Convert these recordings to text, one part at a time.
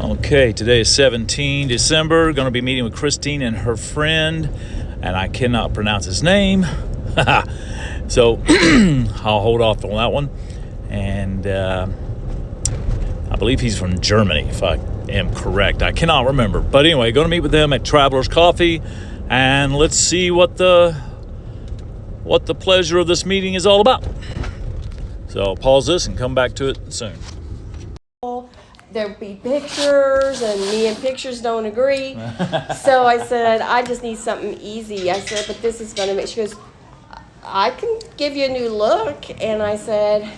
Okay, today is 17 December. Going to be meeting with Christine and her friend, and I cannot pronounce his name. So I'll hold off on that one. And I believe he's from Germany, if I am correct. I cannot remember. But anyway, going to meet with them at Traveler's Coffee, and let's see what the pleasure of this meeting is all about. So I'll pause this and come back to it soon. There'd be pictures, and me and pictures don't agree. So I said, I just need something easy. I said, but this is going to make, she goes, I can give you a new look. And I said,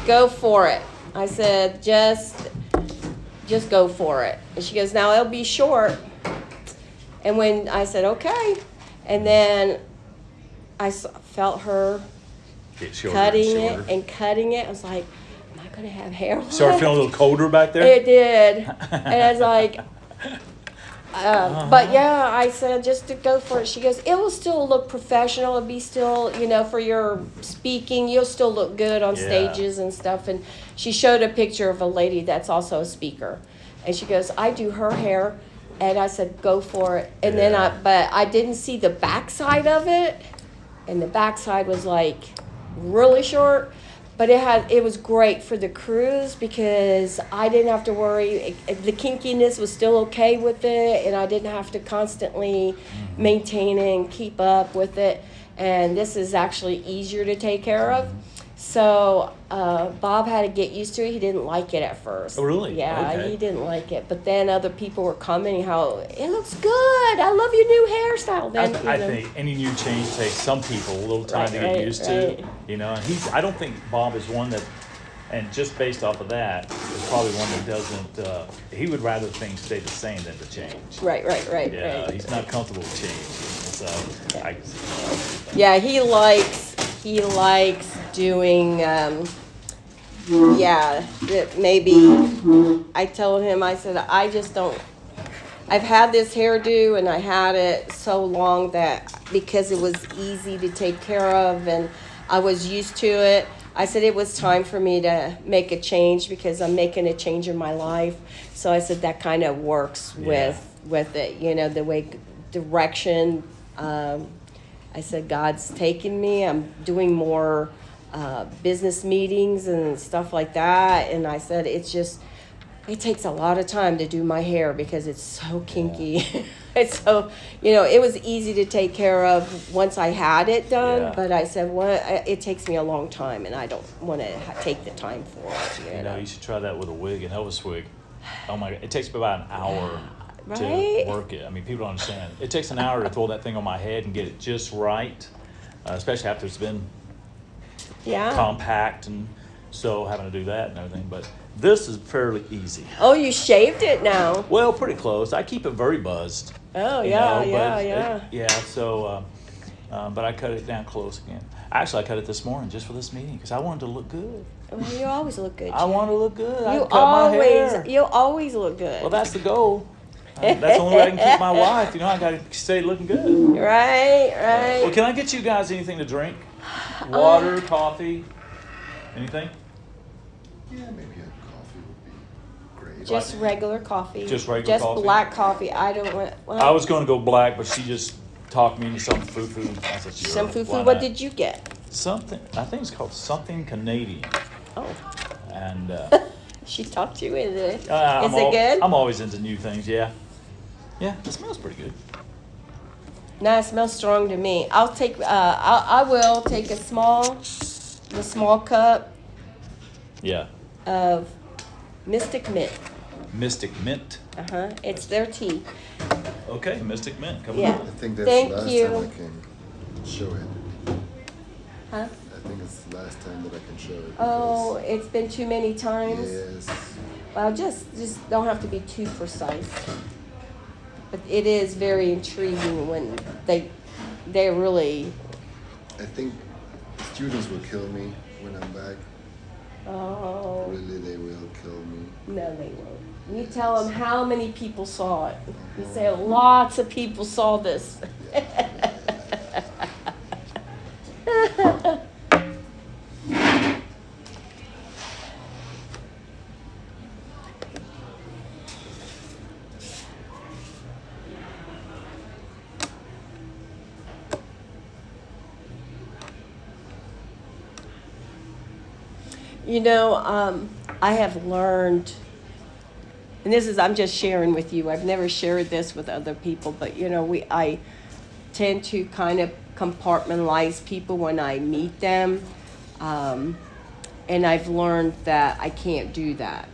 go for it. I said, just go for it. And she goes, now it'll be short. And when I said, okay. And then I felt her cutting it. I was like, gonna have hair. Started feeling a little colder back there? It did. And I was like, but yeah, I said just to go for it. She goes, it will still look professional. It'll be still, for your speaking, you'll still look good on stages and stuff. And she showed a picture of a lady that's also a speaker. And she goes, I do her hair. And I said, go for it. And then but I didn't see the backside of it. And the backside was like really short. But it was great for the cruise because I didn't have to worry. The kinkiness was still okay with it, and I didn't have to constantly maintain it and keep up with it. And this is actually easier to take care of. So Bob had to get used to it. He didn't like it at first. Oh, really? Yeah, okay. He didn't like it. But then other people were commenting how it looks good. I love your new hairstyle. Then I think any new change takes some people a little time to get used to. And I don't think Bob is one that, and just based off of that, is probably one that doesn't. He would rather things stay the same than to change. Right. Yeah, he's not comfortable with change. So yeah, he likes doing. Maybe I told him, I said, I just don't. I've had this hairdo and I had it so long that because it was easy to take care of and I was used to it. I said it was time for me to make a change because I'm making a change in my life. So I said that kind of works with it, the way direction. I said God's taking me. I'm doing more business meetings and stuff like that. And I said it takes a lot of time to do my hair because it's so kinky. It's so, it was easy to take care of once I had it done. Yeah. But I said, it takes me a long time, and I don't want to take the time for it. You should try that with a wig, an Elvis wig. Oh my God, it takes me about an hour to work it. I mean, people don't understand. It takes an hour to throw that thing on my head and get it just right, especially after it's been compact, and so having to do that and everything. But this is fairly easy. Oh, you shaved it now? Well, pretty close. I keep it very buzzed. Oh, But I cut it down close again. Actually, I cut it this morning just for this meeting because I wanted to look good. Well, you always look good. I want to look good. You always look good. Well, that's the goal. That's the only way I can keep my wife. I got to stay looking good. Right. Well, can I get you guys anything to drink? Water, coffee, anything? Yeah, maybe a coffee would be great. Just regular coffee. Just regular coffee? Just black coffee. I don't want. Well, I was going to go black, but she just talked me into some foo-foo. I said, sure, some foo-foo. why What not? did you get? Something. I think it's called something Canadian. Oh. And she talked you into it. Is it good? I'm always into new things. Yeah. Yeah, it smells pretty good. No, it smells strong to me. I will take the small cup. Yeah. Of Mystic Mint. Mystic Mint. It's their tea. Okay, Mystic Mint. Yeah. I think that's Thank the last you. time I can show it. Huh? I think it's the last time that I can show it. Oh, it's been too many times. Yes. Well, just don't have to be too precise. But it is very intriguing when they really. I think students will kill me when I'm back. Oh. Really, they will kill me. No, they won't. You tell them how many people saw it. You say lots of people saw this. I have learned, and I'm just sharing with you. I've never shared this with other people, but I tend to kind of compartmentalize people when I meet them. And I've learned that I can't do that.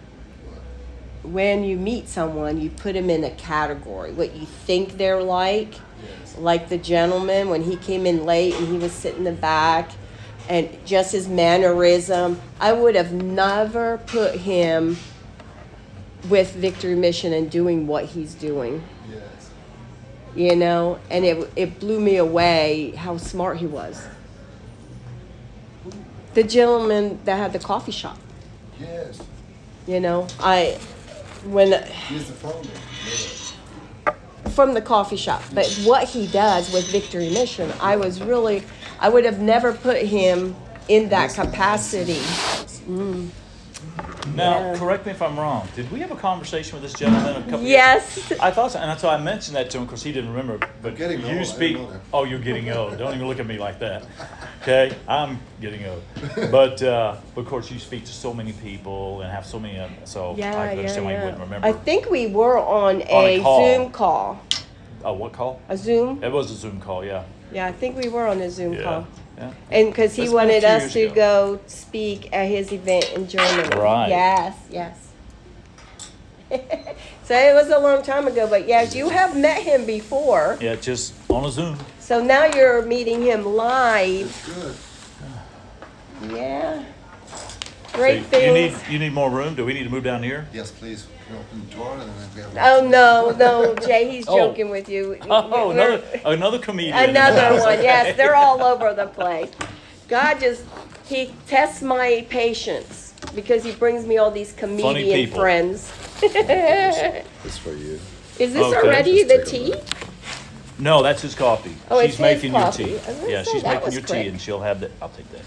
When you meet someone, you put them in a category, what you think they're like. Yes. Like the gentleman, when he came in late and he was sitting in the back, and just his mannerism, I would have never put him with Victory Mission and doing what he's doing. Yes. And it blew me away how smart he was. The gentleman that had the coffee shop. Yes. He's the founder. Yes. from the coffee shop. But what he does with Victory Mission, I would have never put him in that capacity. Now, Yeah. correct me if I'm wrong. Did we have a conversation with this gentleman a couple Yes. years ago? I thought so, and so I mentioned that to him because he didn't remember. But getting old, I you didn't speak. know that. Oh, you're getting old. Don't even look at me like that. Okay, I'm getting old. But of course, you speak to so many people and have so many. So I can understand why you wouldn't remember. I think we were on a a call. Zoom call. What call? A Zoom? It was a Zoom call. Yeah. Yeah, I think we were on a Zoom Yeah. call. Yeah. And because he That's been a wanted few us years to ago. go speak at his event in Germany. Right. Yes. So it was a long time ago, but yes, you have met him before. Yeah, just on a Zoom. So now you're meeting him live. It's good. Yeah. Great So you things. need more room. Do we need to move down here? Yes, please. You open the door and then we have. Oh no, Jay, he's Oh. joking with you. Oh, We're- another comedian. in the Another house. one, yes, they're all over the place. God he tests my patience because he brings me all these comedian people. friends. It's for you. Is this Okay. already the Just take tea? a No, that's his coffee. Oh, it's She's his making coffee. your tea. I was gonna Yeah, say, she's that making was your quick. tea, and she'll have that. I'll take that.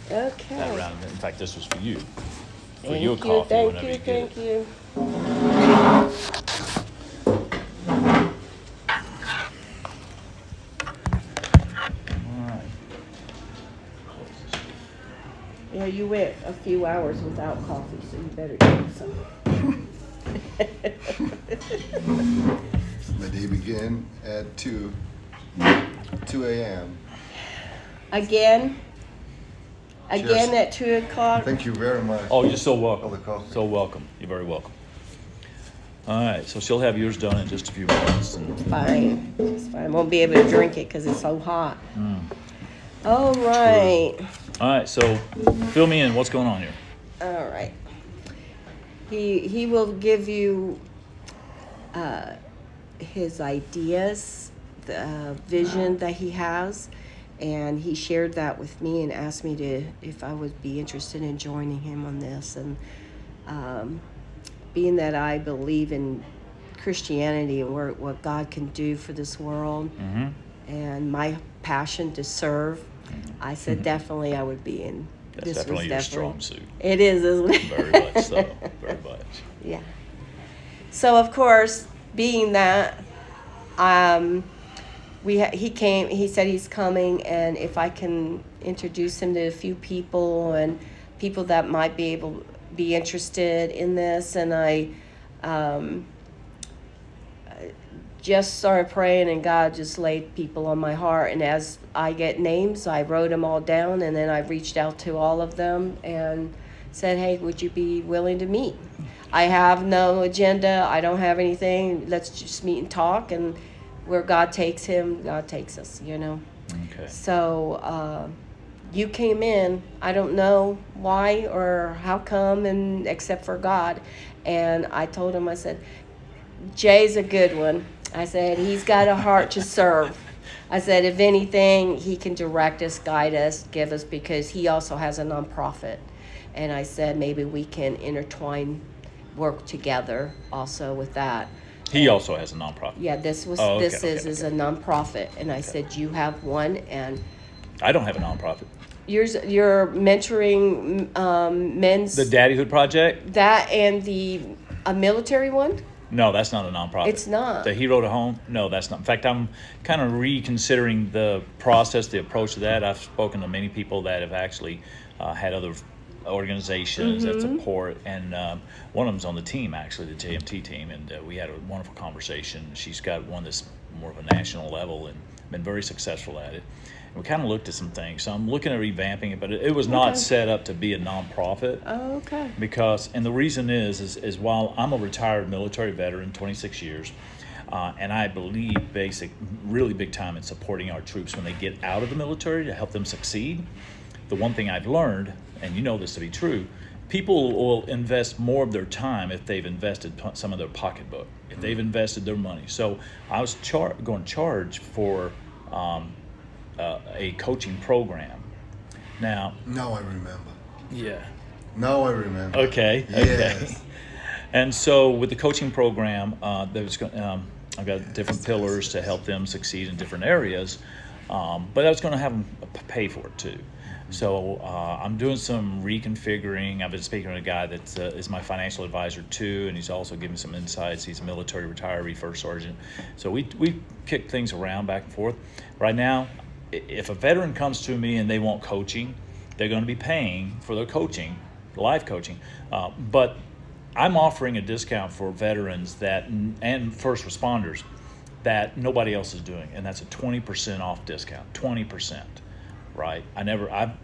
That Okay. round. In fact, this was for you. For Thank your you, coffee thank whenever you, you get thank it. you. All right. Yeah, you went a few hours without coffee, so you better drink some. My day begin at 2 a.m. Again Cheers. at 2:00. Thank you very much. Oh, you're so All the welcome. coffee. So welcome. You're very welcome. All right, so she'll have yours done in just a few minutes. And Fine, it's fine. Won't be able to drink it because it's so hot. Mm. All right. all right, so fill me in. What's going on here? All right. He will give you his ideas, the vision that he has, and he shared that with me and asked me if I would be interested in joining him on this. And being that I believe in Christianity and what God can do for this world, Mm-hmm. and my passion to serve, I said definitely I would be in. That's This was definitely your strong suit. It is, isn't it? Very much so. Very much. Yeah. So of course, being that, he came. He said he's coming, and if I can introduce him to a few people and people that might be interested in this, and I just started praying, and God just laid people on my heart. And as I get names, I wrote them all down, and then I reached out to all of them and said, hey, would you be willing to meet? I have no agenda. I don't have anything. Let's just meet and talk, and where God takes him, God takes us, Okay. So you came in. I don't know why or how come, and except for God. And I told him, I said, Jay's a good one. I said, he's got a heart to serve. I said, if anything, he can direct us, guide us, give us, because he also has a nonprofit. And I said, maybe we can intertwine, work together also with that. He also has a nonprofit. Yeah, this Oh, okay, is a nonprofit. And I said, you have one, and I don't have a nonprofit. you're mentoring men's, The Daddyhood Project? that and a military one? No, that's not a nonprofit. It's not. The Hero to Home? No, that's not. In fact, I'm kind of reconsidering the process, the approach to that. I've spoken to many people that have actually had other organizations that support, and one of them's on the team, actually, the JMT team, and we had a wonderful conversation. She's got one that's more of a national level and been very successful at it. And we kind of looked at some things. So I'm looking at revamping it, but it was not set up to be a nonprofit. Oh, okay. Because, and the reason is while I'm a retired military veteran, 26 years, and I believe really big time in supporting our troops when they get out of the military to help them succeed. The one thing I've learned, and you know this to be true, people will invest more of their time if they've invested some of their pocketbook, if they've invested their money. So I was going to charge for a coaching program. Now Now I remember. yeah. Now I remember. Okay. Yes. Okay. And so with the coaching program, I've got different pillars to help them succeed in different areas, but I was going to have them pay for it too. So I'm doing some reconfiguring. I've been speaking to a guy that is my financial advisor too, and he's also giving some insights. He's a military retiree, first sergeant. So we kick things around back and forth. Right now, if a veteran comes to me and they want coaching, they're going to be paying for their coaching, life coaching, but I'm offering a discount for veterans and first responders that nobody else is doing, and that's a 20% off discount. 20%, right?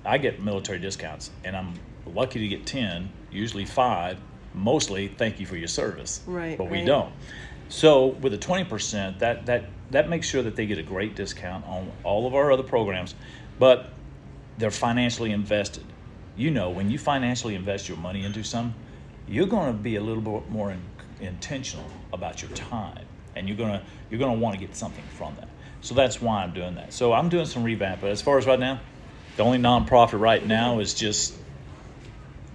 I get military discounts, and I'm lucky to get 10, usually 5, mostly thank you for your service. Right, But we right. don't. So with a 20%, that makes sure that they get a great discount on all of our other programs, but they're financially invested. You know, when you financially invest your money into something, you're going to be a little bit more intentional about your time, and you're going to want to get something from that. So that's why I'm doing that. So I'm doing some revamp, but as far as right now, the only nonprofit right now is just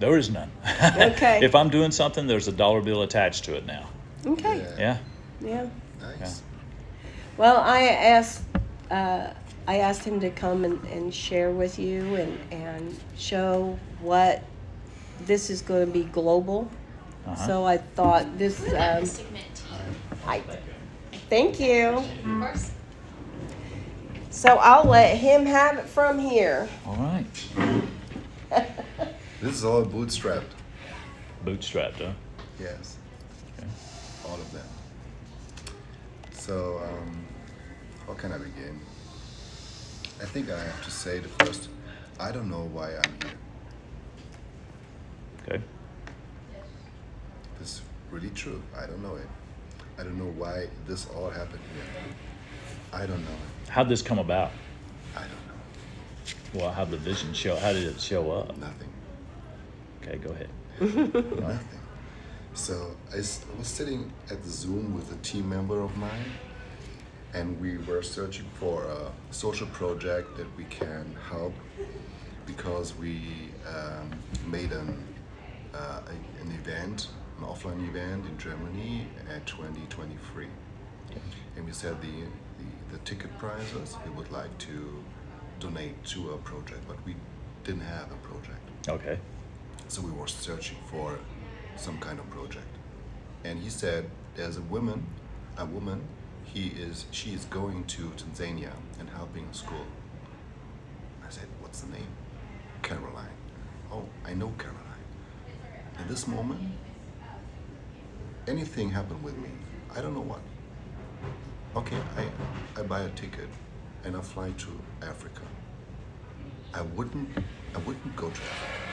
there is none. Okay. If I'm doing something, there's a dollar bill attached to it now. Okay. Yeah. Yeah. Nice. Well, I asked him to come and share with you and show what this is going to be global. Uh-huh. So I thought this. Segment I thank you. of course. So I'll let him have it from here. All right. This is all bootstrapped. Bootstrapped, huh? Yes. Okay. All of them. So, how can I begin? I think I have to say the first, I don't know why I'm here. Okay. This is really true. I don't know it. I don't know why this all happened here. I don't know it. How'd this come about? I don't know. Well, how did it show up? Nothing. Okay, go ahead. Nothing. So I was sitting at the Zoom with a team member of mine, and we were searching for a social project that we can help because we made an event, an offline event in Germany at 2023, and we said the ticket prices we would like to donate to a project, but we didn't have a project. Okay. So we were searching for some kind of project. And he said there's a woman, she is going to Tanzania and helping a school. I said, what's the name? Caroline. Oh, I know Caroline. At this moment, anything happened with me. I don't know what. Okay, I buy a ticket and I fly to Africa. I wouldn't go to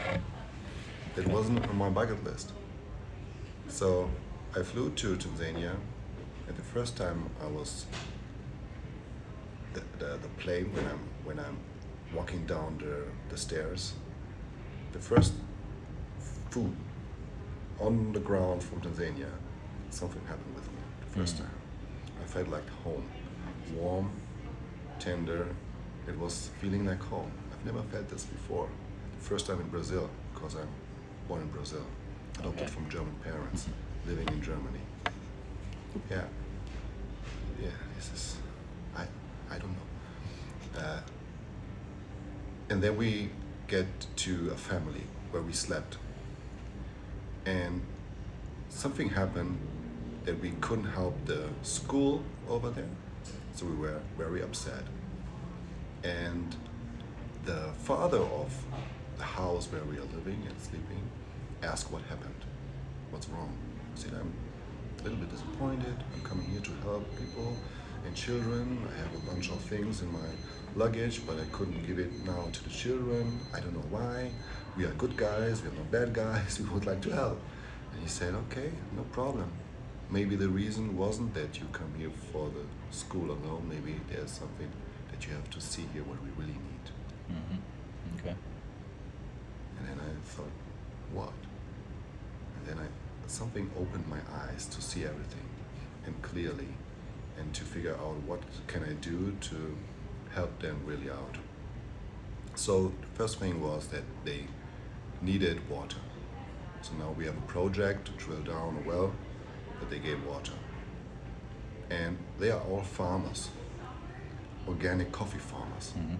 Africa. It wasn't on my bucket list. So I flew to Tanzania, and the first time I was the plane when I'm walking down the stairs, the first food on the ground from Tanzania, something happened with me the first time. I felt like home, warm, tender. It was feeling like home. I've never felt this before. First time in Brazil, because I'm born in Brazil, adopted Okay. from German parents, living in Germany. Yeah, this is, I don't know. And then we get to a family where we slept. And something happened that we couldn't help the school over there, so we were very upset. And the father of the house where we are living and sleeping, ask what happened, what's wrong. I said, I'm a little bit disappointed. I'm coming here to help people and children. I have a bunch of things in my luggage, but I couldn't give it now to the children. I don't know why. We are good guys, we are not bad guys, we would like to help. And he said, okay, no problem. Maybe the reason wasn't that you come here for the school alone. Maybe there's something that you have to see here what we really need. Mm-hmm. Okay. And then I thought, what? And then something opened my eyes to see everything and clearly, and to figure out what can I do to help them really out. So the first thing was that they needed water. So now we have a project to drill down a well, but they gave water. And they are all farmers, organic coffee farmers. Mm-hmm.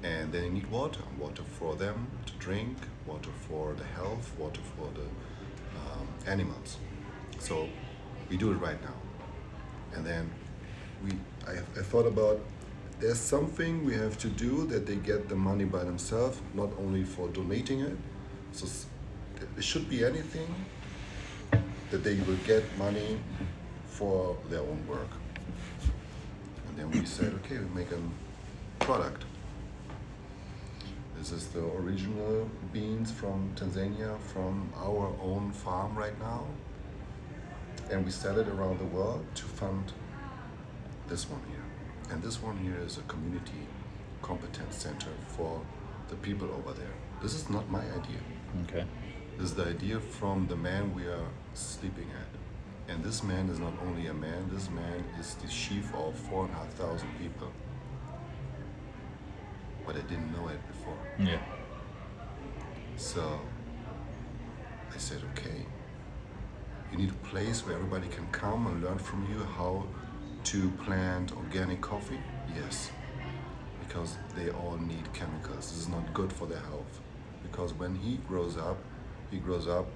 And they need water for them to drink, water for the health, water for the animals. So we do it right now. And then I thought about, there's something we have to do that they get the money by themselves, not only for donating it. So it should be anything that they will get money for their own work. And then we said, okay, we make a product. This is the original beans from Tanzania, from our own farm right now. And we sell it around the world to fund this one here. And this one here is a community competence center for the people over there. This is not my idea. Okay. This is the idea from the man we are sleeping at. And this man is not only a man, this man is the chief of 4,500 people. But I didn't know it before. Yeah. So I said, okay, you need a place where everybody can come and learn from you how to plant organic coffee. Yes, because they all need chemicals. This is not good for their health. Because when he grows up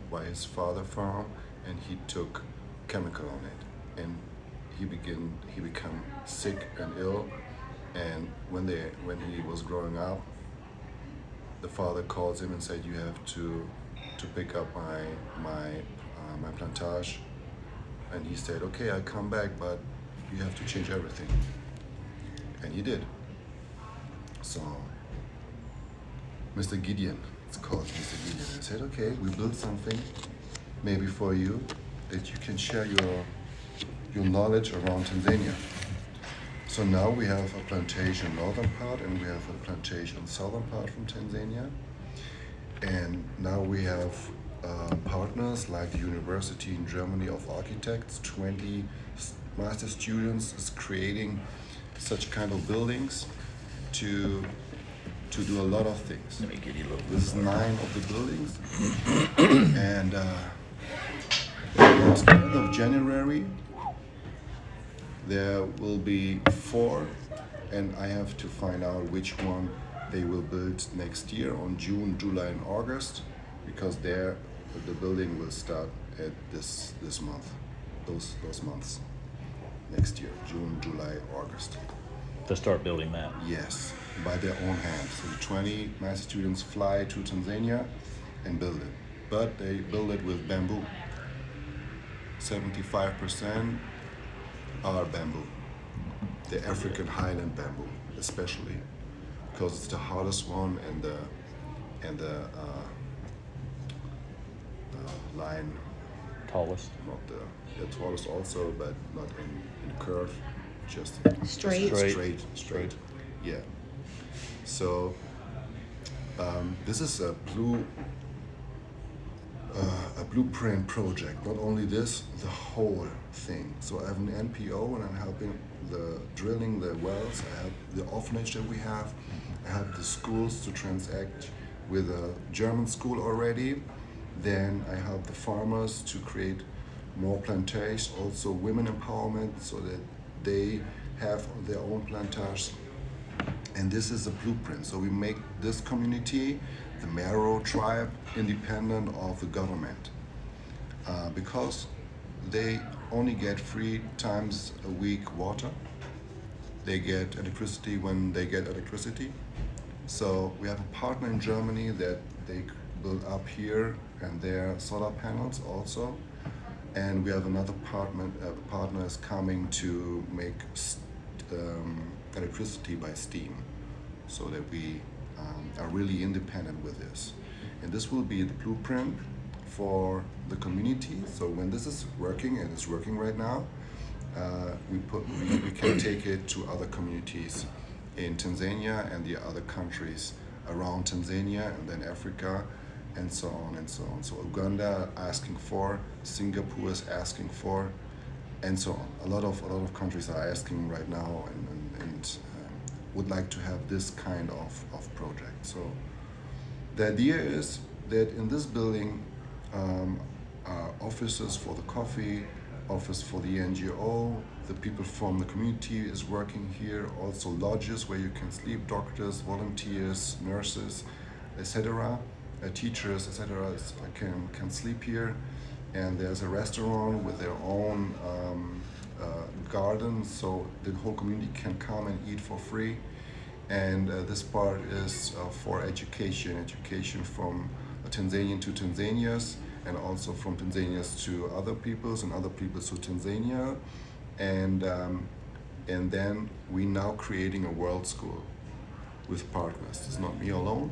by his father farm, and he took chemical on it, and he became sick and ill. And when he was growing up, the father calls him and said, you have to pick up my plantage. And he said, okay, I'll come back, but you have to change everything. And he did. So Mr. Gideon, it's called Mr. Gideon. I said, okay, we built something maybe for you that you can share your knowledge around Tanzania. So now we have a plantation northern part, and we have a plantation southern part from Tanzania. And now we have partners like the University in Germany of Architects. 20 master students is creating such kind of buildings to do a lot of things. Let me get you a little bit. This is 9 of the buildings. And at the end of January, there will be 4, and I have to find out which one they will build next year on June, July, and August, because the building will start at this month, those months next year, June, July, August. To start building that. Yes, by their own hands. So the 20 master students fly to Tanzania and build it, but they build it with bamboo. 75% are bamboo, the African highland bamboo, especially because it's the hardest one, and the line, Tallest. not the tallest also, but not in curve, just Straight. straight. Yeah. So this is a blueprint project. Not only this, the whole thing. So I have an NPO, and I'm helping the drilling the wells. I have the orphanage that we have. I have the schools to transact with a German school already. Then I help the farmers to create more plantations, also women empowerment, so that they have their own plantations. And this is a blueprint. So we make this community, the Mero tribe, independent of the government, because they only get 3 times a week water. They get electricity when they get electricity. So we have a partner in Germany that they build up here and there solar panels also. And we have another partner is coming to make electricity by steam, so that we are really independent with this. And this will be the blueprint for the community. So when this is working, and it's working right now, we can take it to other communities in Tanzania and the other countries around Tanzania, and then Africa, and so on and so on. So Uganda asking for, Singapore is asking for, and so on. A lot of countries are asking right now, and would like to have this kind of project. So the idea is that in this building are offices for the coffee, office for the NGO, the people from the community is working here, also lodges where you can sleep, doctors, volunteers, nurses, etc., teachers, etc., can sleep here. And there's a restaurant with their own garden, so the whole community can come and eat for free. And this part is for education from Tanzanian to Tanzanians, and also from Tanzanians to other peoples, and other peoples to Tanzania. And then we now creating a world school with partners. It's not me alone.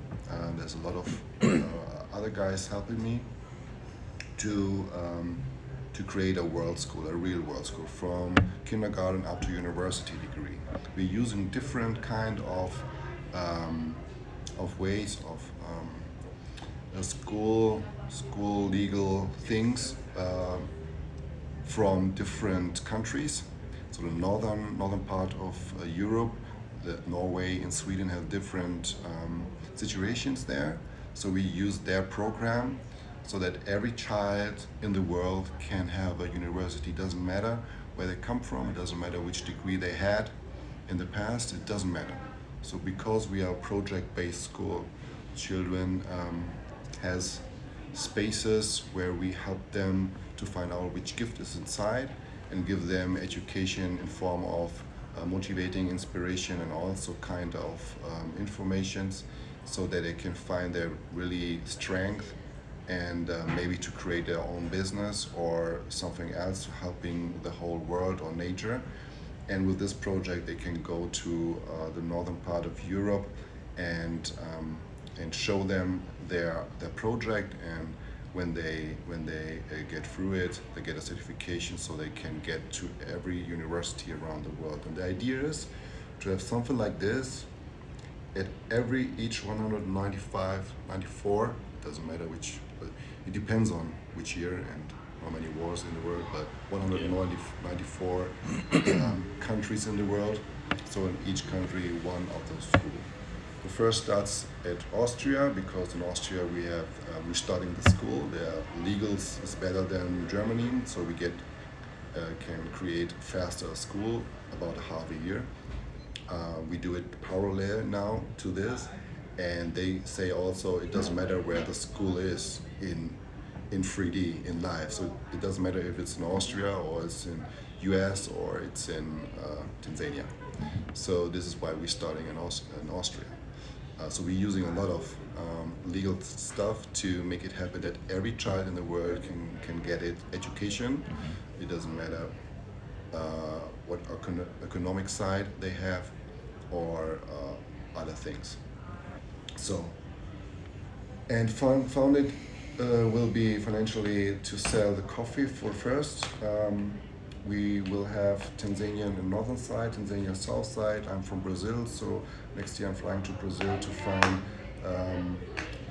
There's a lot of other guys helping me to create a world school, a real world school, from kindergarten up to university degree. We're using different kind of ways of school legal things from different countries. So the northern part of Europe, Norway and Sweden have different situations there. So we use their program so that every child in the world can have a university. It doesn't matter where they come from, it doesn't matter which degree they had in the past, it doesn't matter. So because we are a project-based school, children has spaces where we help them to find out which gift is inside, and give them education in form of motivating inspiration, and also kind of informations, so that they can find their really strength, and maybe to create their own business or something else, helping the whole world or nature. And with this project they can go to the northern part of Europe and show them their project, and when they get through it, they get a certification, so they can get to every university around the world. And the idea is to have something like this at each 195, 94, doesn't matter which, but it depends on which year and how many wars in the world, but 194 countries in the world. So in each country, one of those schools. The first starts at Austria, because in Austria we're starting the school. Their legals is better than Germany, so we can create faster school, about half a year. We do it parallel now to this, and they say also it doesn't matter where the school is in 3D, in live. So it doesn't matter if it's in Austria or it's in US or it's in Tanzania. So this is why we're starting in Austria. So we're using a lot of legal stuff to make it happen that every child in the world can get education. It doesn't matter what economic side they have or other things. So, and founded will be financially to sell the coffee for first. We will have Tanzania on the northern side, Tanzania south side. I'm from Brazil, so next year I'm flying to Brazil to find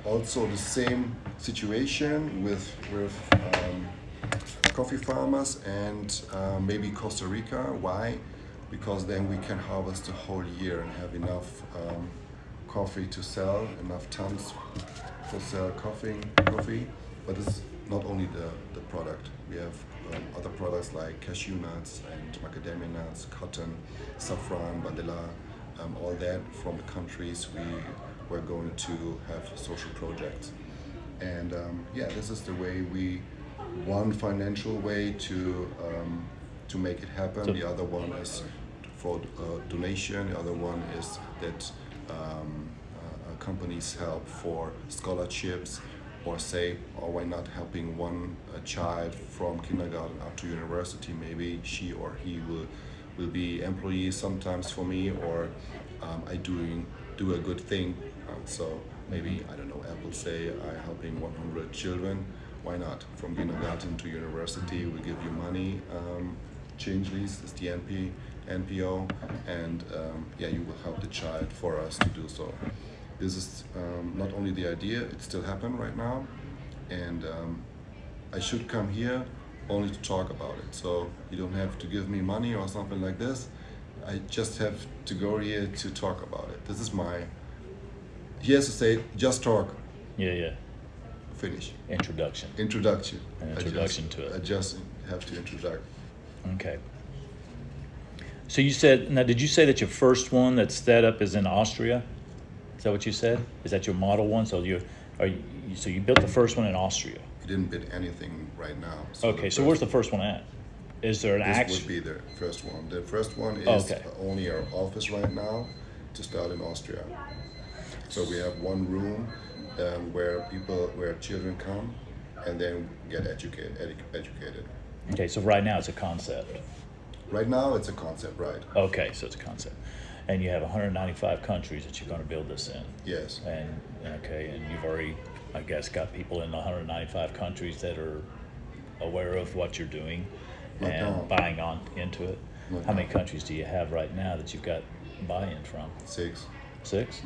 also the same situation with coffee farmers, and maybe Costa Rica. Why? Because then we can harvest the whole year and have enough coffee to sell, enough tons to sell coffee. But it's not only the product. We have other products like cashew nuts and macadamia nuts, cotton, saffron, vanilla, all that from the countries we're going to have social projects. And this is the way one financial way to make it happen. The other one is for donation. The other one is that companies help for scholarships, or say, or why not helping one child from kindergarten up to university? Maybe she or he will be employees sometimes for me, or I do a good thing. So maybe, I don't know, Apple say I helping 100 children. Why not? From kindergarten to university, we give you money. Change lease is the NPO, and yeah, you will help the child for us to do so. This is not only the idea; it still happen right now, and I should come here only to talk about it. So you don't have to give me money or something like this. I just have to go here to talk about it. This is my. He has to say, just talk. Yeah. Finish. Introduction. Introduction. An introduction to it. I just have to introduce. Okay. So you said, now did you say that your first one that's set up is in Austria? Is that what you said? Is that your model one? So so you built the first one in Austria. I didn't bid anything right now. Okay, so where's the first one at? Is there an This action? would be the first one. The first one is Okay. only our office right now to start in Austria. So we have one room where children come and then get educated. Okay, so right now it's a concept. Right now it's a concept, right? Okay, so it's a concept. And you have 195 countries that you're going to build this in. Yes. And you've already, I guess, got people in the 195 countries that are aware of what you're doing Not and now. buying on into it. Not How many now. countries do you have right now that you've got buy-in from? 6. 6?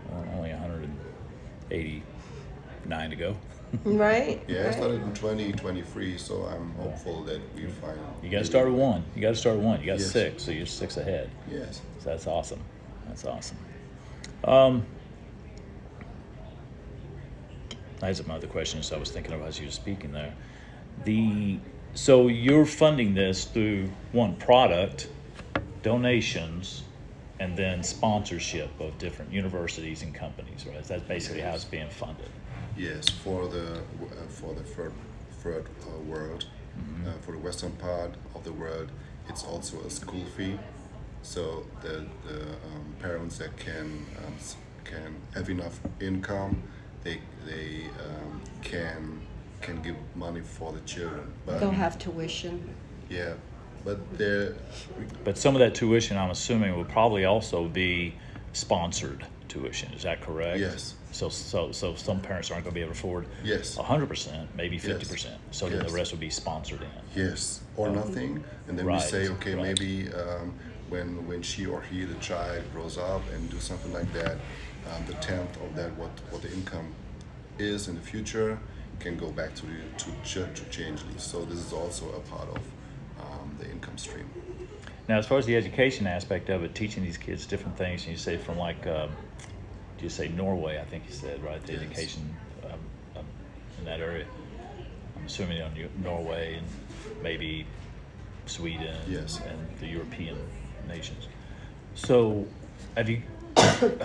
Well, only 189 to go. Right? Yeah, I right. started in 2023, so I'm hopeful that we find. You got to start with one. You got 6, Yes. so you're 6 ahead. Yes. So that's awesome. That's awesome. I had some other questions I was thinking of as you were speaking there. So you're funding this through one product, donations, and then sponsorship of different universities and companies, right? That's basically how it's being funded. Yes, for the third world, for the western part of the world, it's also a school fee. So the parents that can have enough income, they can give money for the children. But They'll have tuition. yeah, but But some of that tuition, I'm assuming, will probably also be sponsored tuition. Is that correct? Yes. So some parents aren't going to be able to afford Yes. 100%, maybe 50%. So then the Yes. rest will be sponsored in. yes or nothing, and then we Right, say, okay, right. maybe when she or he, the child, grows up and do something like that, the 10th of that, what the income is in the future, can go back to change lease. So this is also a part of the income stream. Now, as far as the education aspect of it, teaching these kids different things, and you say from like, do you say Norway? I think you said, right? The Yes. education in that area. I'm assuming on Norway and maybe Sweden Yes. and the European nations. So,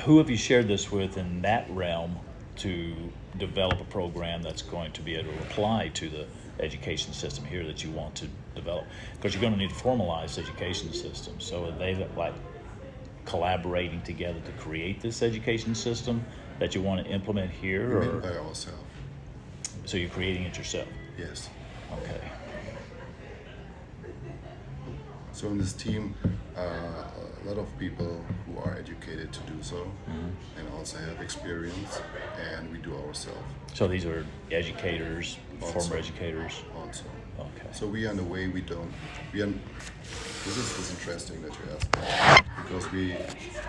who have you shared this with in that realm to develop a program that's going to be able to apply to the education system here that you want to develop? Because you're going to need to formalize the education system. So are they like collaborating together to create this education system that you want to implement here, We make or by ourselves. so you're creating it yourself? Yes. Okay. So in this team, a lot of people who are educated to do so, and also have experience, and we do ourselves So these are educators, Also. former educators. also. Okay. So we are in a way we don't. This is interesting that you ask that, because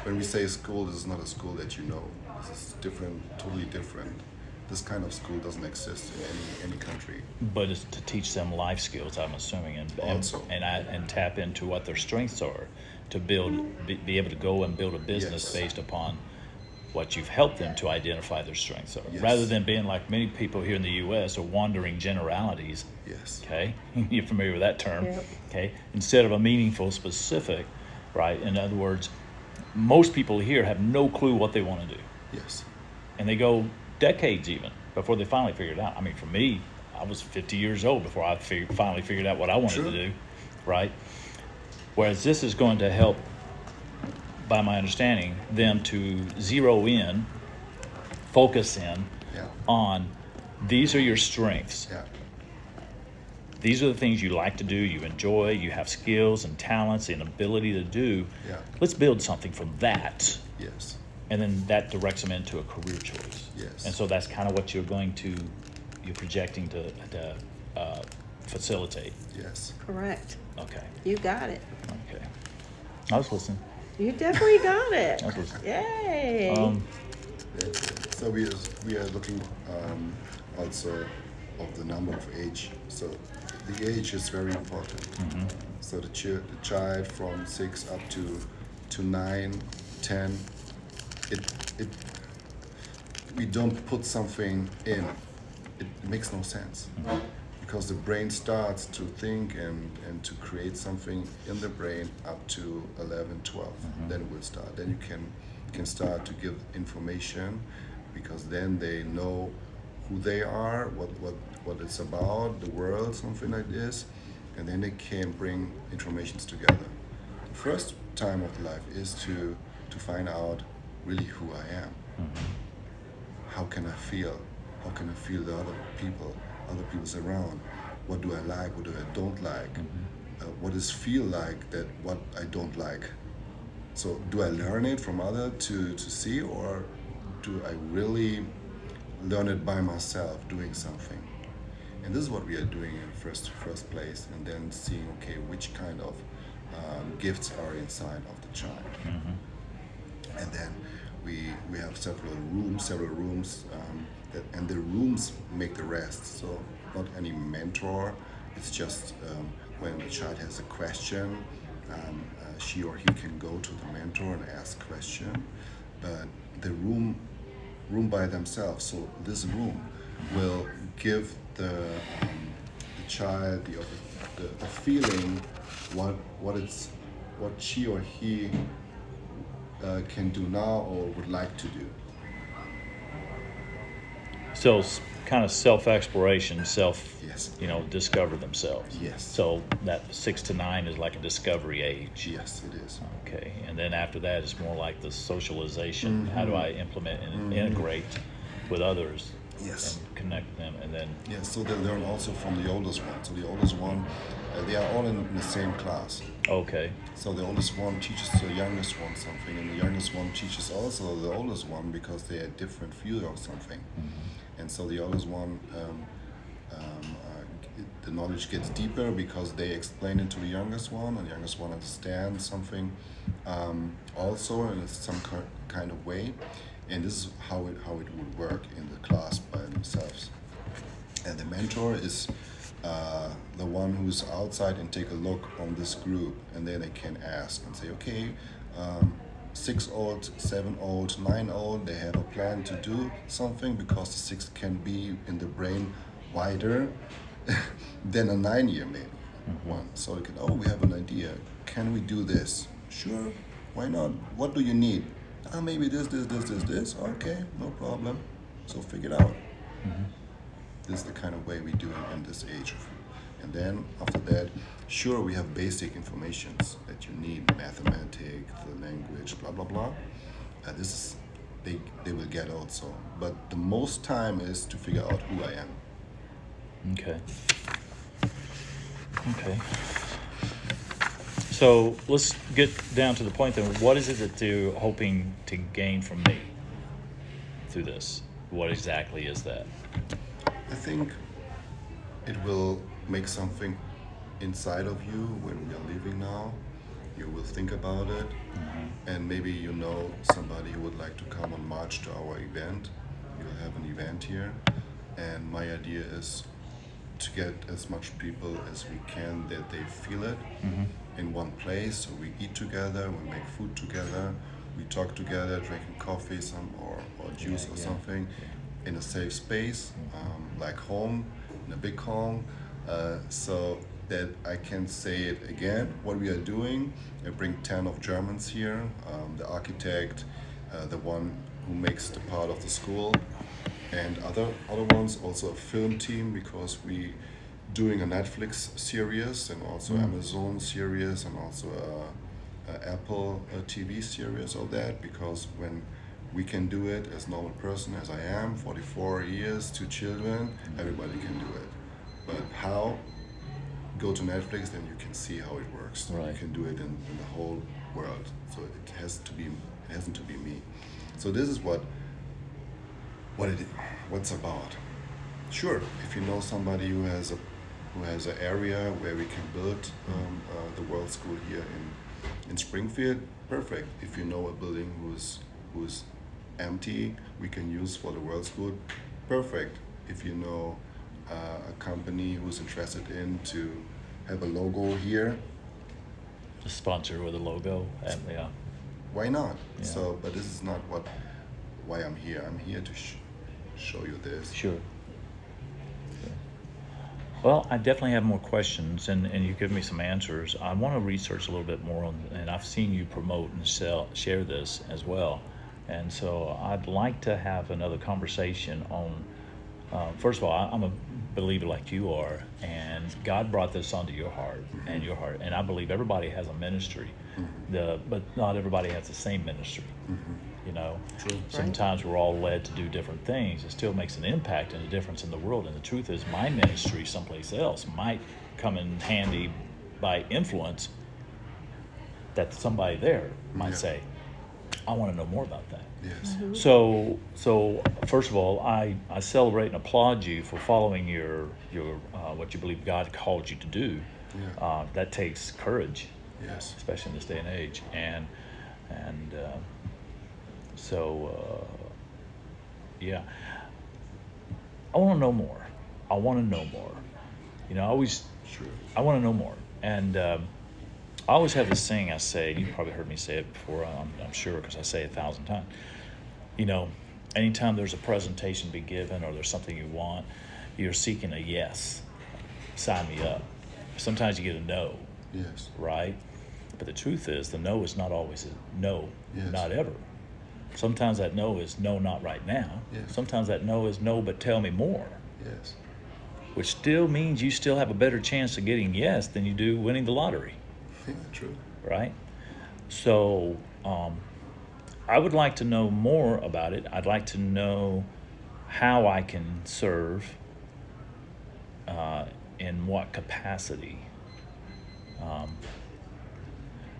when we say school, this is not a school that you know. This is different, totally different. This kind of school doesn't exist in any country. But it's to teach them life skills, I'm assuming, and Also. and tap into what their strengths are, to be able to go and build a business Yes. based upon what you've helped them to identify their strengths are, Yes. rather than being like many people here in the U.S. are wandering generalities. Yes. Okay, you're familiar with that term. Yep. Okay, instead of a meaningful specific, right? In other words, most people here have no clue what they want to do, Yes. and they go decades even before they finally figure it out. I mean, for me, I was 50 years old before I finally figured out what I wanted True. to do, right? Whereas this is going to help, by my understanding, them to zero in focus in Yeah. on these are your strengths. Yeah. These are the things you like to do, you enjoy, you have skills and talents and ability to do. Yeah. Let's build something from that. Yes. And then that directs them into a career choice. Yes. And so that's kind of what you're projecting to facilitate. Yes. Correct. Okay. You got it. Okay. I was listening. You definitely got it. I was listening. Yay. So we are looking also of the number of age. So the age is very important. So the child from 6 up to 9, 10, it we don't put something in. It makes no sense. Because the brain starts to think and to create something in the brain up to 11, 12. Then it will start. Then you can start to give information, because then they know who they are, what it's about, the world, something like this, and then they can bring informations together. The first time of life is to find out really who I am. How can I feel? How can I feel the other people's around? What do I like? What do I don't like? What does feel like that what I don't like? So do I learn it from other to see, or do I really learn it by myself doing something? And this is what we are doing in first place, and then seeing, okay, which kind of gifts are inside of the child. And then we have several rooms, and the rooms make the rest. So not any mentor. It's just when the child has a question, she or he can go to the mentor and ask question. But the room by themselves. So this room will give the child the feeling what she or he can do now or would like to do. So kind of self-exploration, Yes. discover themselves. Yes. So that 6 to 9 is like a discovery age. Yes, it is. Okay. And then after that, it's more like the socialization. How do I implement and integrate with others? Yes. And connect them, and then Yes, so they learn also from the oldest one. So the oldest one, they are all in the same class. okay. So the oldest one teaches the youngest one something, and the youngest one teaches also the oldest one, because they are different field or something. And so the oldest one, the knowledge gets deeper because they explain it to the youngest one, and the youngest one understands something also in some kind of way. And this is how it would work in the class by themselves. And the mentor is the one who's outside and take a look on this group, and then they can ask and say, okay, 6-old, 7-old, 9-old, they have a plan to do something, because the 6 can be in the brain wider than a 9-year maybe one. So they can, we have an idea. Can we do this? Sure, why not? What do you need? Maybe this. Okay, no problem. So figure it out. This is the kind of way we do it in this age. And then after that, sure, we have basic informations that you need, mathematics, the language, blah, blah, blah. This is, they will get also. But the most time is to figure out who I am. Okay. Okay. So let's get down to the point then. What is it that you're hoping to gain from me through this? What exactly is that? I think it will make something inside of you when we are leaving now. You will think about it, and maybe you know somebody who would like to come on March to our event. We'll have an event here, and my idea is to get as much people as we can that they feel it in one place. So we eat together, we make food together, we talk together, drinking coffee or juice or something in a safe space, like home, in a big home, so that I can say it again, what we are doing. I bring 10 of Germans here, the architect, the one who makes the part of the school, and other ones, also a film team, because we doing a Netflix series and also Amazon series and also a Apple TV series of that, because when we can do it as normal person as I am, 44 years, 2 children, everybody can do it. But how? Go to Netflix, then you can see how it works. Right. You can do it in the whole world. So it hasn't to be me. So this is what's about. Sure, if you know somebody who has an area where we can build the World School here in Springfield, perfect. If you know a building who's empty, we can use for the World School, perfect. If you know a company who's interested in to have a logo here, The sponsor with a logo, and yeah. why not? Yeah. So, but this is not why I'm here. I'm here to show you this. Sure. Well, I definitely have more questions, and you give me some answers. I want to research a little bit more on, and I've seen you promote and share this as well. And so I'd like to have another conversation on, first of all, I'm a believer like you are, and God brought this onto your heart and your heart. And I believe everybody has a ministry, but not everybody has the same ministry. You know, True. sometimes we're all led to do different things. It still makes an impact and a difference in the world. And the truth is, my ministry someplace else might come in handy by influence that somebody there might Yeah. say, I want to know more about that. Yes. So first of all, I celebrate and applaud you for following your what you believe God called you to do. Yeah. That takes courage, Yes. especially in this day and age. Yeah, I want to know more. I want to know more. You know, Sure. I want to know more. And I always have this saying I say, you probably heard me say it before, I'm sure, because I say it 1,000 times. You know, anytime there's a presentation to be given or there's something you want, you're seeking a yes. Sign me up. Sometimes you get a no, Yes. right? But the truth is, the no is not always a no, Yes. not ever. Sometimes that no is no, not right now. Yes. Sometimes that no is no, but tell me more, Yes. which still means you still have a better chance of getting yes than you do winning the lottery, Yeah, true. right? So I would like to know more about it. I'd like to know how I can serve, in what capacity.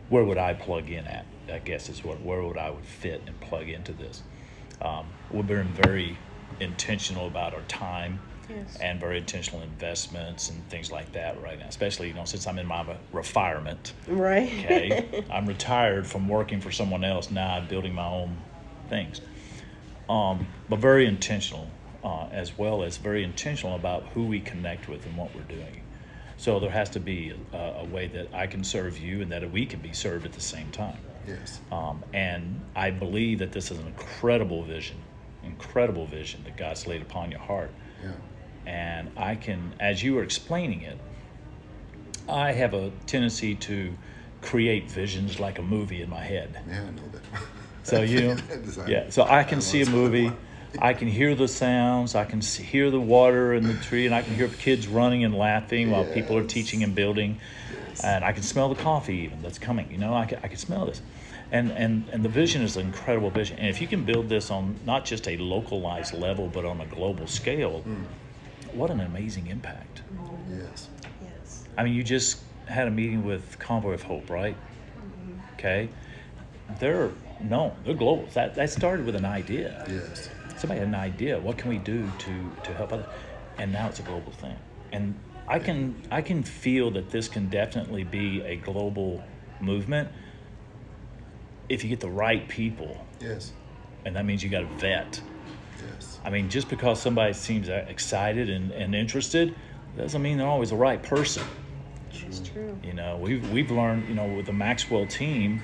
Where would I plug in at? I guess is where would I would fit and plug into this. We've been very intentional about our time. Yes. And very intentional investments and things like that right now, especially, you know, since I'm in my retirement. Right. Okay. I'm retired from working for someone else. Now I'm building my own things. But very intentional, as well as very intentional about who we connect with and what we're doing. So there has to be a way that I can serve you and that we can be served at the same time. Yes. And I believe that this is an incredible vision that God's laid upon your heart. Yeah. And I can, as you were explaining it, I have a tendency to create visions like a movie in my head. Yeah, I know that. So so I can see a movie, I can hear the sounds, I can hear the water in the tree, and I can hear kids running and laughing while people are Yes. teaching and building, and I can smell the coffee even that's coming. You know, I can smell this, and the vision is an incredible vision. And if you can build this on not just a localized level, but on a global scale, what an amazing impact. Yes. Yes. I mean, you just had a meeting with Convoy of Hope, right? Okay. They're global. That started with an idea. Yes. Somebody had an idea. What can we do to help others? And now it's a global thing. And I can feel that this can definitely be a global movement if you get the right people. Yes. And that means you got to vet. Yes. I mean, just because somebody seems excited and interested doesn't mean they're always the right person. It's true. You know, we've learned, you know, with the Maxwell team.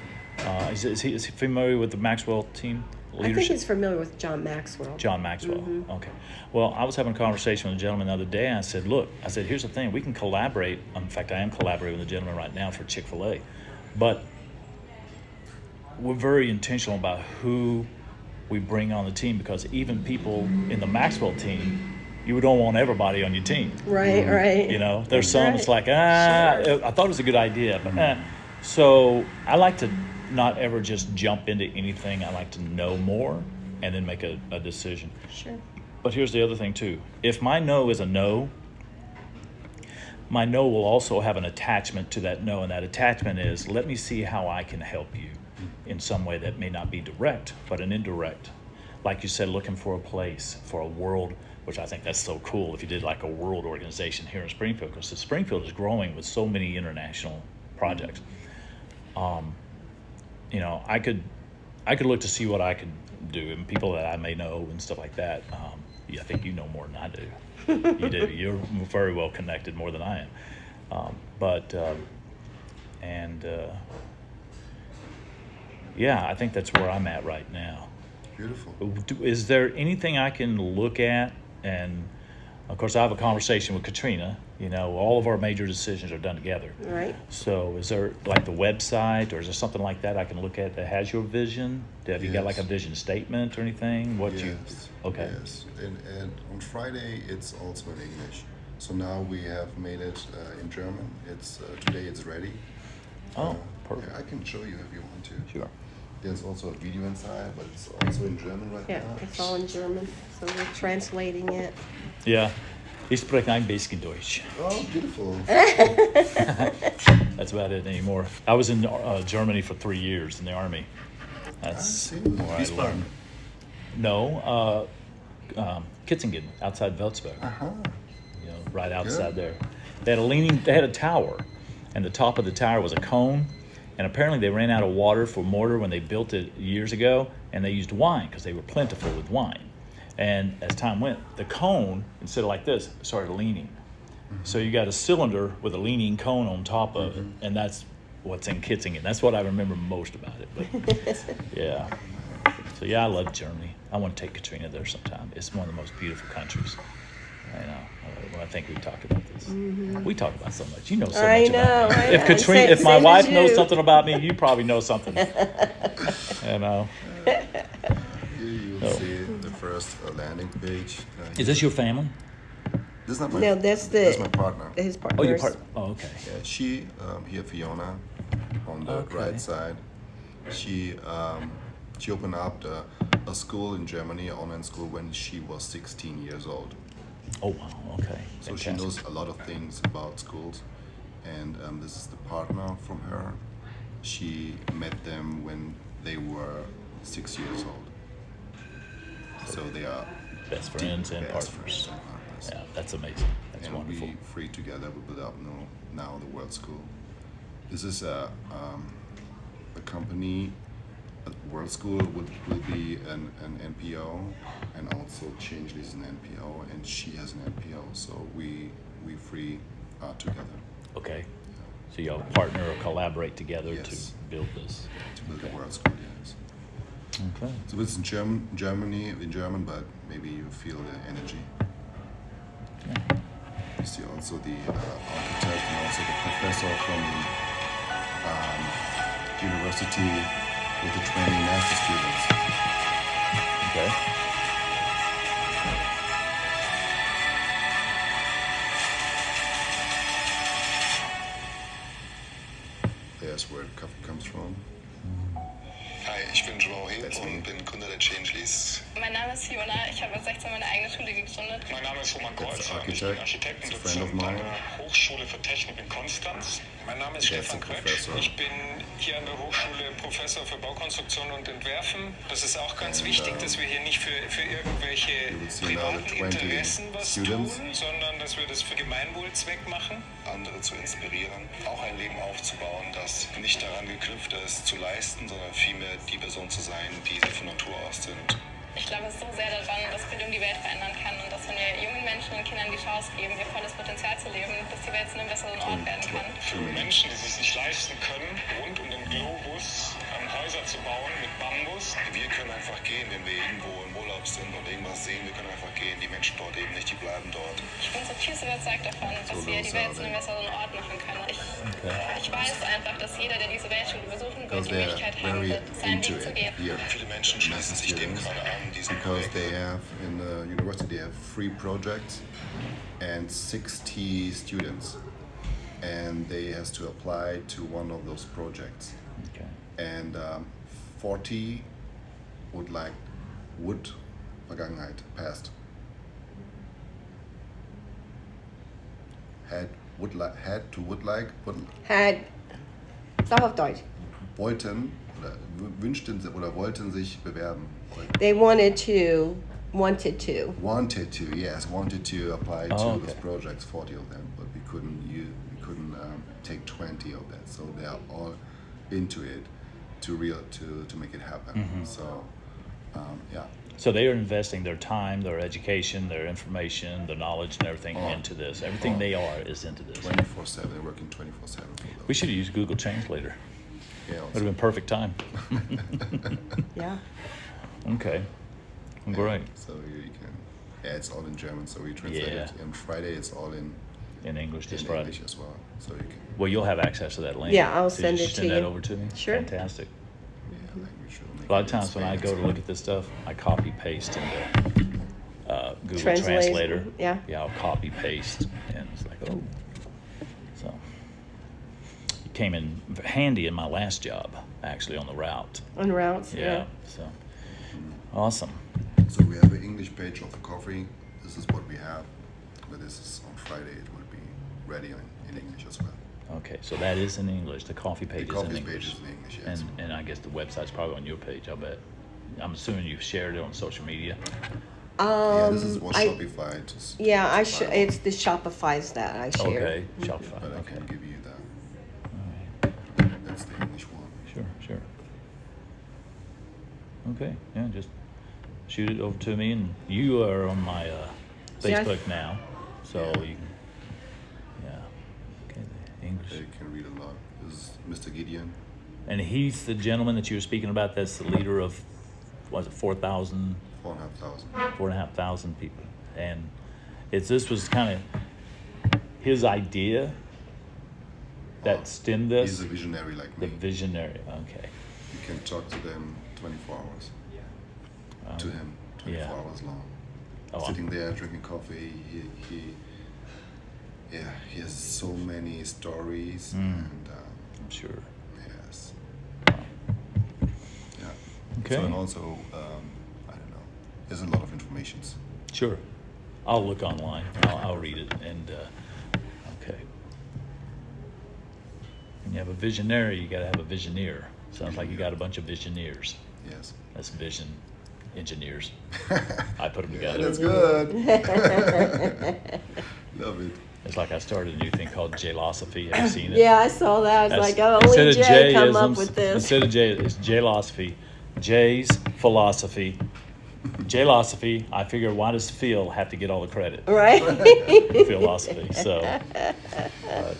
Is he familiar with the Maxwell team leadership? I think he's familiar with John Maxwell. John Maxwell. Okay. Well, I was having a conversation with a gentleman the other day, and I said, look, here's the thing. We can collaborate. In fact, I am collaborating with a gentleman right now for Chick-fil-A. But we're very intentional about who we bring on the team, because even people in the Maxwell team, you don't want everybody on your team. Right, right. You know, there's That's some, right. it's like, I thought it was a good idea, but So I like to not ever just jump into anything. I like to know more and then make a decision. Sure. But here's the other thing too. If my no is a no, my no will also have an attachment to that no, and that attachment is, let me see how I can help you in some way that may not be direct, but an indirect. Like you said, looking for a place, for a world, which I think that's so cool if you did like a world organization here in Springfield, because Springfield is growing with so many international projects. You know, I could look to see what I could do, and people that I may know and stuff like that. Yeah, I think you know more than I do. You do. You're very well connected, more than I am. Yeah, I think that's where I'm at right now. Beautiful. Is there anything I can look at? And of course, I have a conversation with Katrina. You know, all of our major decisions are done together. Right. So is there like the website, or is there something like that I can look at that has your vision? Have you got like a vision statement or anything? Okay. Yes. And on Friday it's also in English. So now we have made it in German. It's today it's ready. Oh, perfect. Yeah, I can show you if you want to. Sure. There's also a video inside, but it's also in German right Yeah, now. it's all in German, so we're translating it. Yeah. Ich spreche ein bisschen Deutsch. Oh, beautiful. That's about it anymore. I was in Germany for 3 years in the Army. That's see. where I Wiesbaden. learned. No, Kitzingen, outside Würzburg. Uh-huh. You know, right outside there. They had a tower, and the top of the tower was a cone, and apparently they ran out of water for mortar when they built it years ago, and they used wine because they were plentiful with wine. And as time went, the cone, instead of like this, started leaning. So you got a cylinder with a leaning cone on top of it, and that's what's in Kitzingen. That's what I remember most about it. But yeah. So yeah, I love Germany. I want to take Katrina there sometime. It's one of the most beautiful countries. I know. I think we talked about this. We talk about so much. You know so I much know, about me. I If know. Katrina, if my Same as wife knows you. something about me, you probably know something. You know. Here you'll Oh. see the first landing page. Is this your family? This is not my. No, that's That's my partner. his partner. Oh, your part. Oh, okay. Yeah, she here Fiona on the Okay. right side. She opened up a school in Germany, an online school, when she was 16 years old. Oh wow. Okay. So she Fantastic. knows a lot of things about schools, and this is the partner from her. She met them when they were 6 years old. So they are Best friends and best partners. friends and partners. Yeah, that's amazing. That's And wonderful. we three together we build up now the World School. This is a company. World School will be an NPO, and also Changeless is an NPO, and she has an NPO. So we three are together Okay. So y'all partner or collaborate together Yes. to build this. to build the World School. Yes. Okay. So it's in German, but maybe you feel the energy. You see also the architect and also the professor from the university with the training master students. Okay. There's where the coffee comes from. Hi, ich bin Joao He That's me. und bin Gründer der Changeless. Mein Name ist Fiona, ich habe mit 16 meine eigene Schule gegründet. Mein Name ist Roman That's Kreuzer, ich architect. bin Architekt und It's a friend of Dozent an mine. der Hochschule für Technik in Konstanz. Mein Name ist That's Stefan a Quetsch. professor. Ich bin hier an der Hochschule Professor für Baukonstruktion und Entwerfen. Das ist auch ganz wichtig, dass wir hier nicht für irgendwelche You will see now the privaten 20 Interessen was students. tun, sondern dass wir das für Gemeinwohlzweck machen. Andere zu inspirieren, auch ein Leben aufzubauen, das nicht daran geknüpft ist, zu leisten, sondern vielmehr die Person zu sein, die sie von Natur aus sind. Ich glaube so sehr daran, dass Bildung die Welt verändern kann und dass wenn wir jungen Menschen und Kindern die Chance geben, ihr volles Potenzial zu leben, dass die Welt zu einem besseren Ort werden kann. Für Menschen, die es sich nicht leisten können, rund um den Globus Häuser zu bauen mit Bambus. Wir können einfach gehen, wenn wir irgendwo im Urlaub sind und irgendwas sehen, wir können einfach gehen. Die Menschen dort eben nicht, die bleiben dort. Ich bin zutiefst überzeugt davon, dass wir die Welt zu einem besseren Ort machen können. Ich weiß einfach, dass jeder, der diese Weltschule besuchen wird, Because die they're Möglichkeit haben very wird, seinen into Weg zu it gehen. here. Viele Menschen schließen sich dem Students, gerade an, diesem because Projekt. they have in the university they have 3 projects and 60 students, and they has to apply to one of those projects. Okay. and 40 would like would Vergangenheit, past. Had would like Had, sag auf Deutsch. wollten oder wünschten oder wollten sich bewerben. They wanted to. Wanted to apply to Oh, okay. those projects, 40 of them, but we couldn't take 20 of that. So they are all into it to make it happen. Mm-hmm. So yeah. So they are investing their time, their education, their information, their knowledge, and everything into this. Everything they are is into this. 24/7. They're working 24/7 for those. We should have used Google Translator. Yeah. Would have been perfect time. Yeah. Okay. Great. So you can. Yeah, it's all in German. So we translate it. Yeah. And Friday it's all in In English this in Friday. English as well. So you can. Well, you'll have access to that link. Yeah, I'll Did send you it to send that you. over to me? Sure. Fantastic. Yeah, language will make A lot of it times when I go to expand. look at this stuff, I copy paste into Google Translate, Translator. yeah. Yeah, I'll copy paste, and it's like, oh. So it came in handy in my last job, actually, on the route. On routes. Yeah. So awesome. So we have an English page of the coffee. This is what we have. But this is on Friday. It will be ready in English as well. Okay, so that is in English. The coffee page The is in coffee English. page is in English, yes. And I guess the website's probably on your page. I'll bet. I'm assuming you've shared it on social media. Yeah, this is what I- Shopify. Yeah, it's the Shopify's that I share. Okay, Shopify. But I Okay. can give you that. That's the English one. Sure. Okay, yeah, just shoot it over to me, and you are on my Yes. Facebook now, so Yeah. you can, yeah, okay, the English. You can read a lot. This is Mr. Gideon. And he's the gentleman that you were speaking about. That's the leader of, was it 4,000, 4,500. 4,500 people, and this was kind of his idea that stemmed this. He's a visionary like The me. visionary. Okay. You can talk to them 24 hours. To him, 24 yeah. hours long. Oh, Sitting there drinking coffee, he has so many stories, and I'm sure. yes, Wow. yeah. Okay. So and also, I don't know. There's a lot of information. Sure. I'll look online. I'll read it. And okay. When you have a visionary, you got to have a visioneer. Sounds like you got a bunch of visioneers. Yes. That's vision engineers. I put them Yeah, together. that's good. Love it. It's like I started a new thing called J-losophy. Have you seen it? Yeah, I saw that. I was That's- like, oh, instead only of Jay come up J-isms, with this. Instead of J, it's J-losophy. J's philosophy. J-losophy. I figure, why does Phil have to get all the credit? Right? Philosophy. So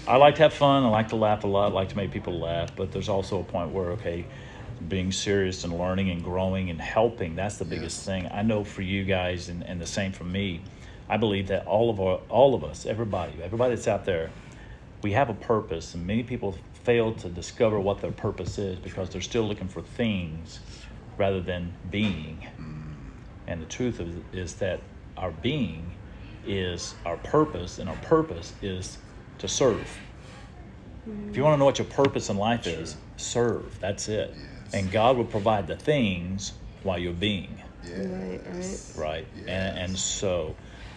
I like to have fun. I like to laugh a lot. I like to make people laugh. But there's also a point where, okay, being serious and learning and growing and helping, that's the biggest Yes. thing. I know for you guys, and the same for me, I believe that all of us, everybody that's out there, we have a purpose, and many people fail to discover what their purpose is because they're still looking for things rather than being. And the truth is that our being is our purpose, and our purpose is to serve. If you want to know what your purpose in life is, serve. That's it. Yes. And God will provide the things while you're being, Yes. right? Yes. And so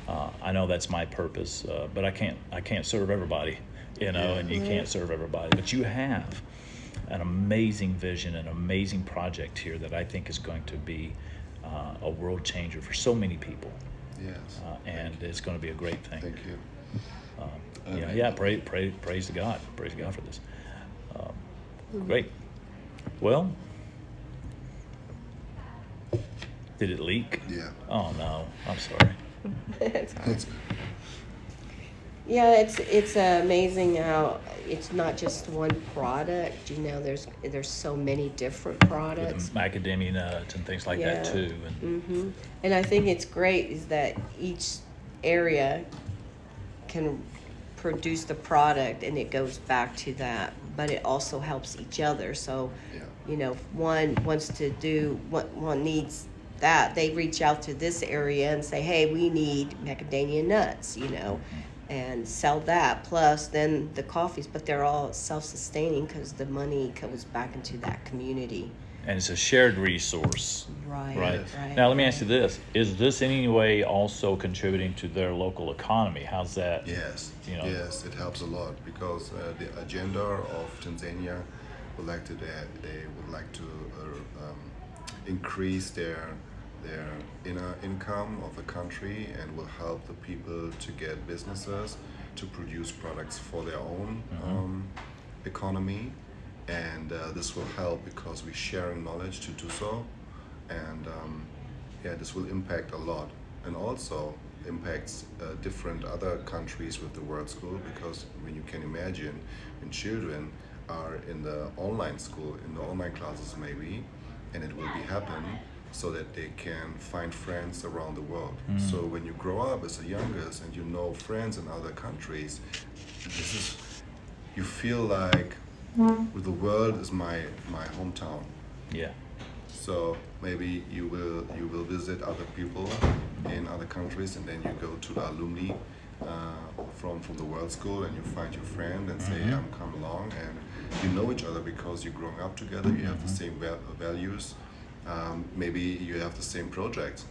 I know that's my purpose, but I can't serve everybody, and you can't serve everybody. But you have an amazing vision, an amazing project here that I think is going to be a world changer for so many people, Yes. and it's going to be a great thing. Thank you. Praise to God. Praise to God for this. Great. Well, did it leak? Yeah. Oh no, I'm sorry. It's all right. That's good. Yeah, it's amazing how it's not just one product. You know, there's so many different products. With the macadamia nuts and things like that Yeah. too. And And I think it's great is that each area can produce the product and it goes back to that, but it also helps each other. So, Yeah. you know, if one wants to do one needs that, they reach out to this area and say, hey, we need macadamia nuts, you know. and sell that. Plus, then the coffees, but they're all self-sustaining because the money goes back into that community. And it's a shared resource. Right. Right. Right. Now, let me ask you this. Is this in any way also contributing to their local economy? How's that? Yes, You know. yes, it helps a lot because the agenda of Tanzania would like to they would like to increase their inner income of the country and will help the people to get businesses to produce products for their own economy, and this will help because we're sharing knowledge to do so, and this will impact a lot, and also impacts different other countries with the World School, because when you can imagine when children are in the online school, in the online classes maybe, and it will be happen so that they can find friends around the world. So when you grow up as a youngest and you know friends in other countries, you feel like the world is my hometown. Yeah. So maybe you will visit other people in other countries, and then you go to the alumni from the World School, and you find your friend and say, "I'm come along," and you know each other because you're growing up together. You have the same values. Maybe you have the same projects.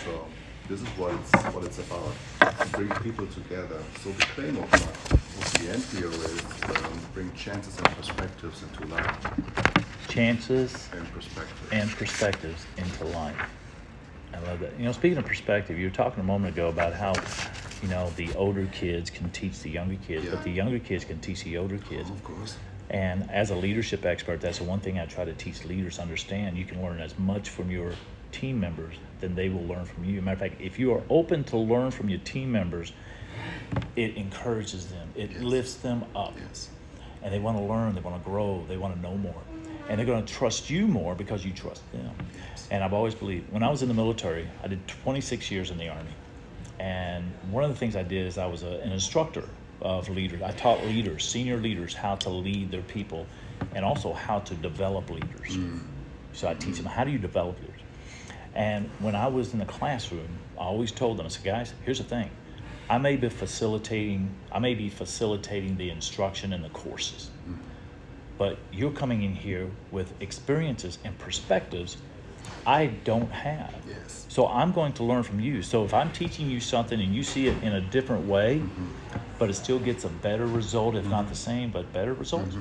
So this is what it's about: to bring people together. So the claim of the NPO is bring chances and perspectives into life. Chances And perspectives. and perspectives into life. I love that. You know, speaking of perspective, you were talking a moment ago about how, you know, the older kids can teach the younger kids, but Yeah. the younger kids can teach the older kids. Of course. And as a leadership expert, that's the one thing I try to teach leaders understand. You can learn as much from your team members than they will learn from you. Matter of fact, if you are open to learn from your team members, it encourages them. It Yes. lifts them up. Yes. And they want to learn, they want to grow, they want to know more. And they're going to trust you more because you trust them. Yes. And I've always believed, when I was in the military, I did 26 years in the Army. And one of the things I did is I was an instructor of leaders. I taught leaders, senior leaders, how to lead their people and also how to develop leaders. So I teach them, how do you develop leaders? And when I was in the classroom, I always told them, I said, guys, here's the thing. I may be facilitating the instruction and the courses. But you're coming in here with experiences and perspectives I don't have. Yes. So I'm going to learn from you. So if I'm teaching you something and you see it in a different way, but it still gets a better result, if not the same, but better results,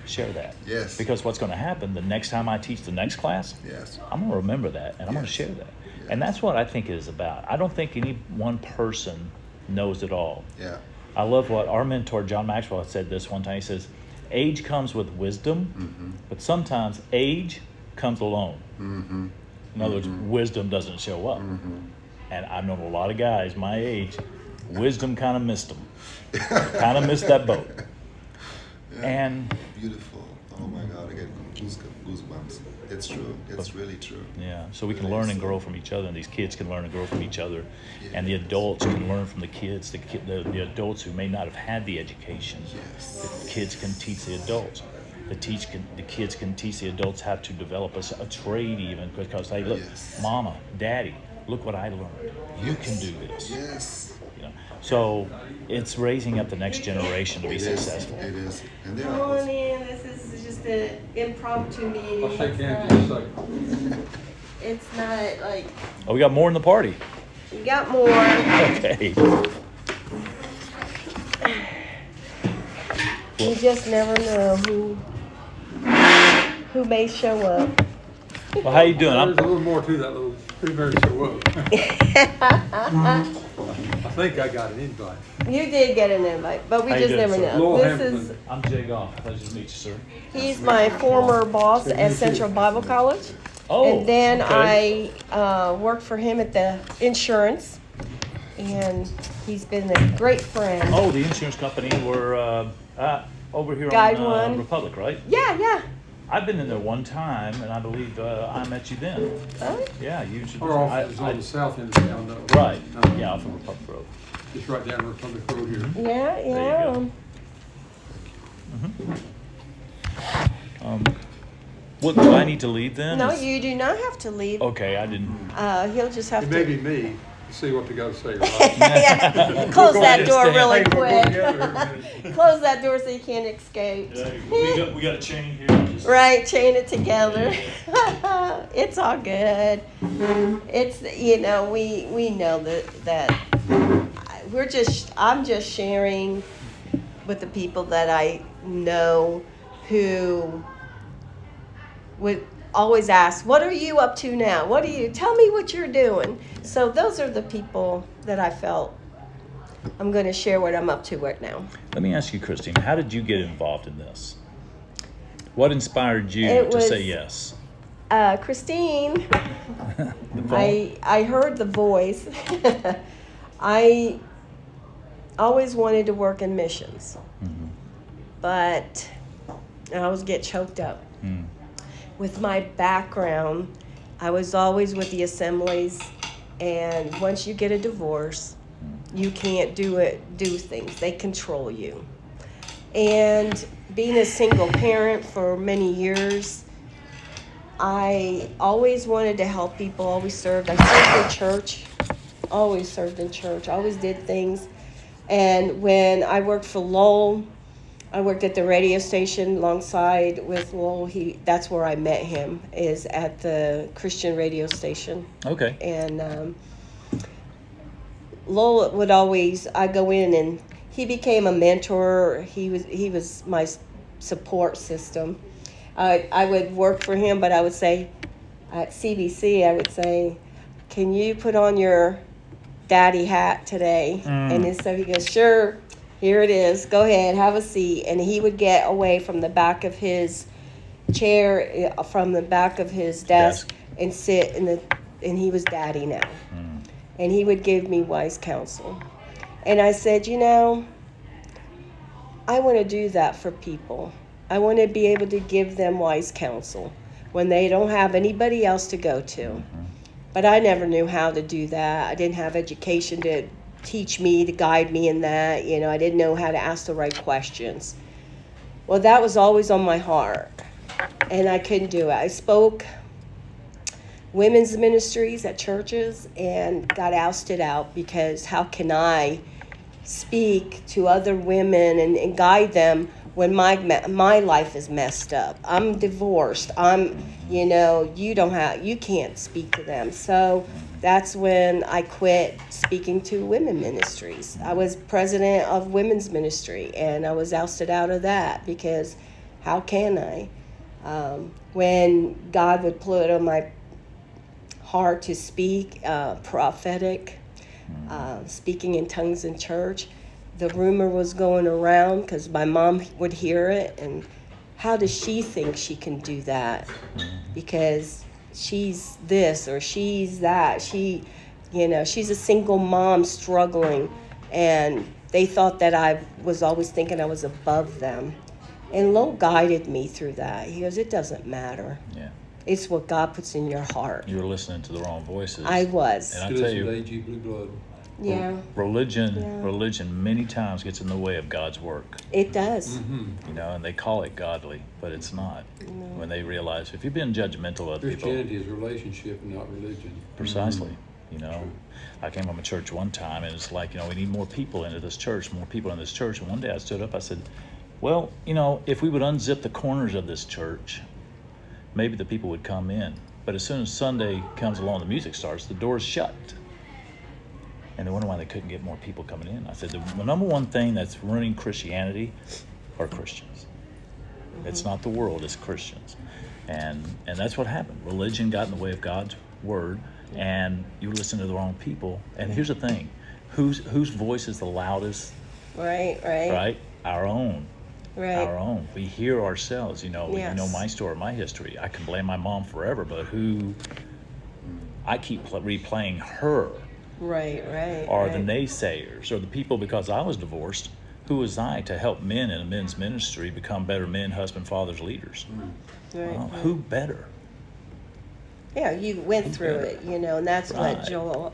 share that. Yes. Because what's going to happen the next time I teach the next class, Yes. I'm going to remember that and I'm going to Yes. share that. And that's what I think it is about. I don't think any one person knows it all. Yeah. I love what our mentor, John Maxwell, said this one time. He says, age comes with wisdom, but sometimes age comes alone. In other words, wisdom doesn't show up. And I've known a lot of guys my age, wisdom kind of missed them. Kind of missed that boat. And Beautiful. Oh my God, I get goosebumps. It's true. It's really true. yeah, so we can Really learn and so. grow from each other, and these kids can learn and grow from each other, and the adults can learn from the kids. The adults who may not have had the education, Yes. the kids can teach the adults. The kids can teach the adults how to develop a trade, even because hey, look, Yes. Mama, Daddy, look what I learned. You can do this. Yes. You know, so it's raising up the next generation to be It is. successful. It is. And there Come are on in. This is just an impromptu meeting. I'll shake It's hands not- in a second. It's not like Oh, we got more in the party. you got more. Okay. You just never know who may show up. Well, how you doing? There's a little more to that little primary show up. I think I got an invite. You did get an invite, but we How you just doing, never sir? know. Lowell This Hampton. is I'm Jay Goff. Pleasure to meet you, sir. he's my former boss at Central Bible College. Oh, And then okay. I worked for him at the insurance, and he's been a great friend. Oh, the insurance company were over here Guide on One. Republic, right? Yeah. I've been in there one time, and I believe I met you then. Oh, Yeah, you should. Our office is on the south end of town, though. Right. Yeah, off of Republic Road. Just right down Republic Road here. yeah. you go. What do I need to leave then? No, Is- you do not have to leave. Okay, I didn't. He'll just have It may to. be me. See what they gotta say, right? Yeah, close that door really Hey, we'll go together quick. in a minute. Close that door so you can't escape. We got a chain here. Right, chain it together. It's all good. It's, we know that I'm just sharing with the people that I know who would always ask, what are you up to now? Tell me what you're doing. So those are the people that I felt I'm going to share what I'm up to right now. Let me ask you, Christine, how did you get involved in this? What inspired you It to was- say yes? Christine, The phone? I heard the voice. I always wanted to work in missions, but I always get choked up. With my background, I was always with the assemblies, and once you get a divorce, you can't do things. They control you. And being a single parent for many years, I always wanted to help people, always served. I served in church, always did things. And when I worked for Lowell, I worked at the radio station alongside with Lowell. That's where I met him, is at the Christian radio station. Okay. And Lowell would always, I go in and he became a mentor. He was my support system. I would work for him, but I would say, at CBC, I would say, can you put on your daddy hat today? And then so he goes, sure, here it is. Go ahead, have a seat. And he would get away from the back of his chair, from the back of his desk. And sit and he was daddy now. And he would give me wise counsel. And I said, I want to do that for people. I want to be able to give them wise counsel when they don't have anybody else to go to. But I never knew how to do that. I didn't have education to teach me, to guide me in that. I didn't know how to ask the right questions. Well, that was always on my heart, and I couldn't do it. I spoke women's ministries at churches and got ousted out because how can I speak to other women and guide them when my life is messed up? I'm divorced. You can't speak to them. So that's when I quit speaking to women ministries. I was president of women's ministry, and I was ousted out of that because how can I? When God would put on my heart to speak prophetic, speaking in tongues in church, the rumor was going around because my mom would hear it, and how does she think she can do that? Because she's this or she's that. She's a single mom struggling, and they thought that I was always thinking I was above them. And Lowell guided me through that. He goes, it doesn't matter. Yeah. It's what God puts in your heart. You were listening to the wrong voices. I was. And I Still tell some you, AG Blue Blood. Yeah, religion many times gets in the way of God's work. it does. And they call it godly, but it's not. When they realize, if you've been judgmental of people, Christianity is relationship and not religion. precisely, I came from a church one time, and it's like, we need more people into this church, more people in this church. And one day I stood up, I said, well, if we would unzip the corners of this church, maybe the people would come in. But as soon as Sunday comes along, the music starts, the door's shut. And they wonder why they couldn't get more people coming in. I said, the number one thing that's ruining Christianity are Christians. It's not the world, it's Christians. And that's what happened. Religion got in the way of God's word, and you listen to the wrong people. And here's the thing, whose voice is the loudest, right? Our own. Right. Our own. We hear ourselves, You Yes. know my story, my history. I can blame my mom forever, but I keep replaying her. Right. Or the naysayers, or the people, because I was divorced, who was I to help men in a men's ministry become better men, husband, fathers, leaders? Right. Well, who better? Yeah, you went through it, and that's what Right. Joel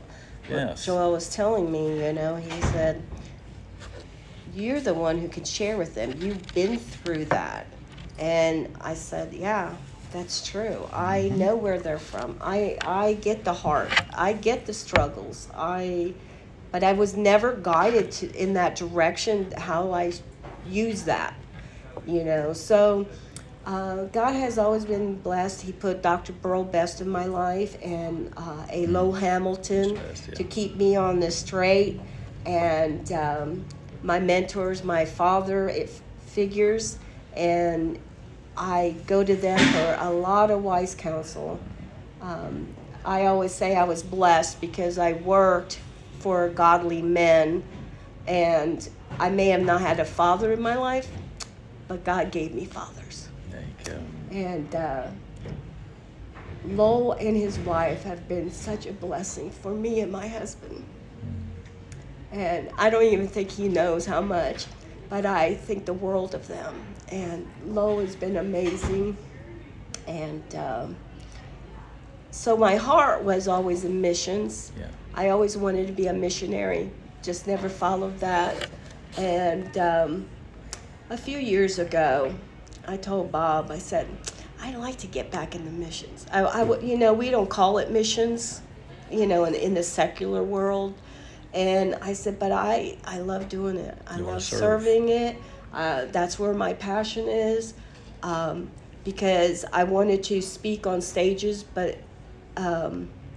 Yes. was telling me, he said, you're the one who can share with them. You've been through that. And I said, yeah, That's true. I know where they're from. I get the heart. I get the struggles. But I was never guided in that direction, how I use that, So God has always been blessed. He put Dr. Burl Best in my life and A. Low Hamilton Best, yeah. to keep me on the straight. And my mentors, my father, figures, and I go to them for a lot of wise counsel. I always say I was blessed because I worked for godly men, and I may have not had a father in my life, but God gave me fathers. There you go. And Lowell and his wife have been such a blessing for me and my husband. And I don't even think he knows how much, but I think the world of them. And Lowell has been amazing. And so my heart was always in missions. Yeah. I always wanted to be a missionary, just never followed that. And a few years ago, I told Bob, I said, I'd like to get back into missions. We don't call it missions, in the secular world. And I said, but I love doing it. I love serving it. That's where my passion is, because I wanted to speak on stages, but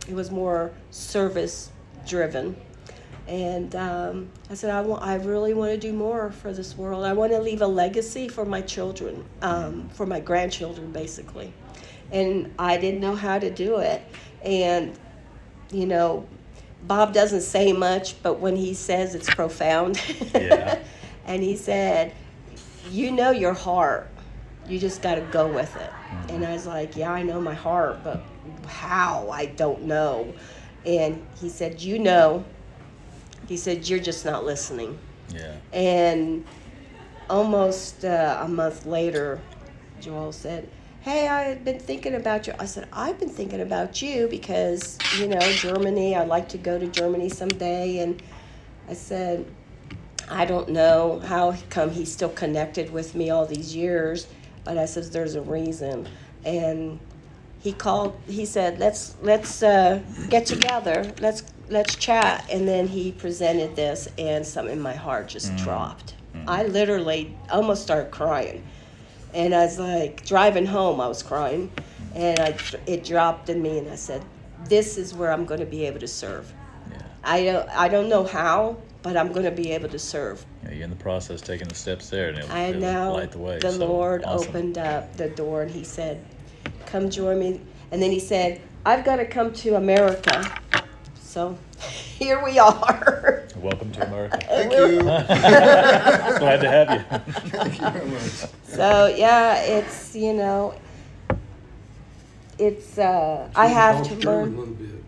it was more service driven. And I said, I really want to do more for this world. I want to leave a legacy for my children, for my grandchildren, basically. And I didn't know how to do it. And, Bob doesn't say much, but when he says, it's profound. Yeah. And he said, your heart. You just got to go with it. Mm-hmm. And I was like, yeah, I know my heart, but how? I don't know. And he said, he said, you're just not listening. Yeah. And almost a month later, Joel said, hey, I've been thinking about you. I said, I've been thinking about you because, Germany, I'd like to go to Germany someday. And I said, I don't know how come he's still connected with me all these years, but I said, there's a reason. And he called, he said, let's get together, let's chat. And then he presented this, and something in my heart just dropped. I literally almost started crying. And I was like, driving home, I was crying. And it dropped in me, and I said, this is where I'm going to be able to serve. Yeah. I don't know how, but I'm going to be able to serve. Yeah, you're in the process taking the steps there, and it'll Now light the way. the So, Lord awesome. opened up the door, and he said, come join me. And then he said, I've got to come to America. So here we are. Welcome to America. Thank you. Glad to have you. Thank you very much. So yeah, it's, it's, I have to Talk German a learn. little bit.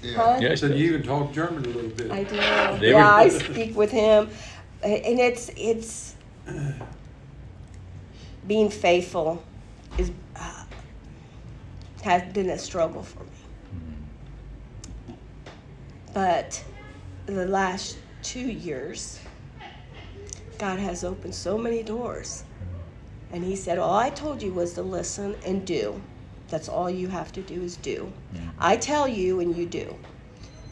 Yeah. Huh? Yeah, I said you even talk German a little bit. I do. They Yeah, were- I speak with him. And it's being faithful is has been a struggle for me. But the last 2 years, God has opened so many doors. And he said, all I told you was to listen and do. That's all you have to do is do. I tell you and you do.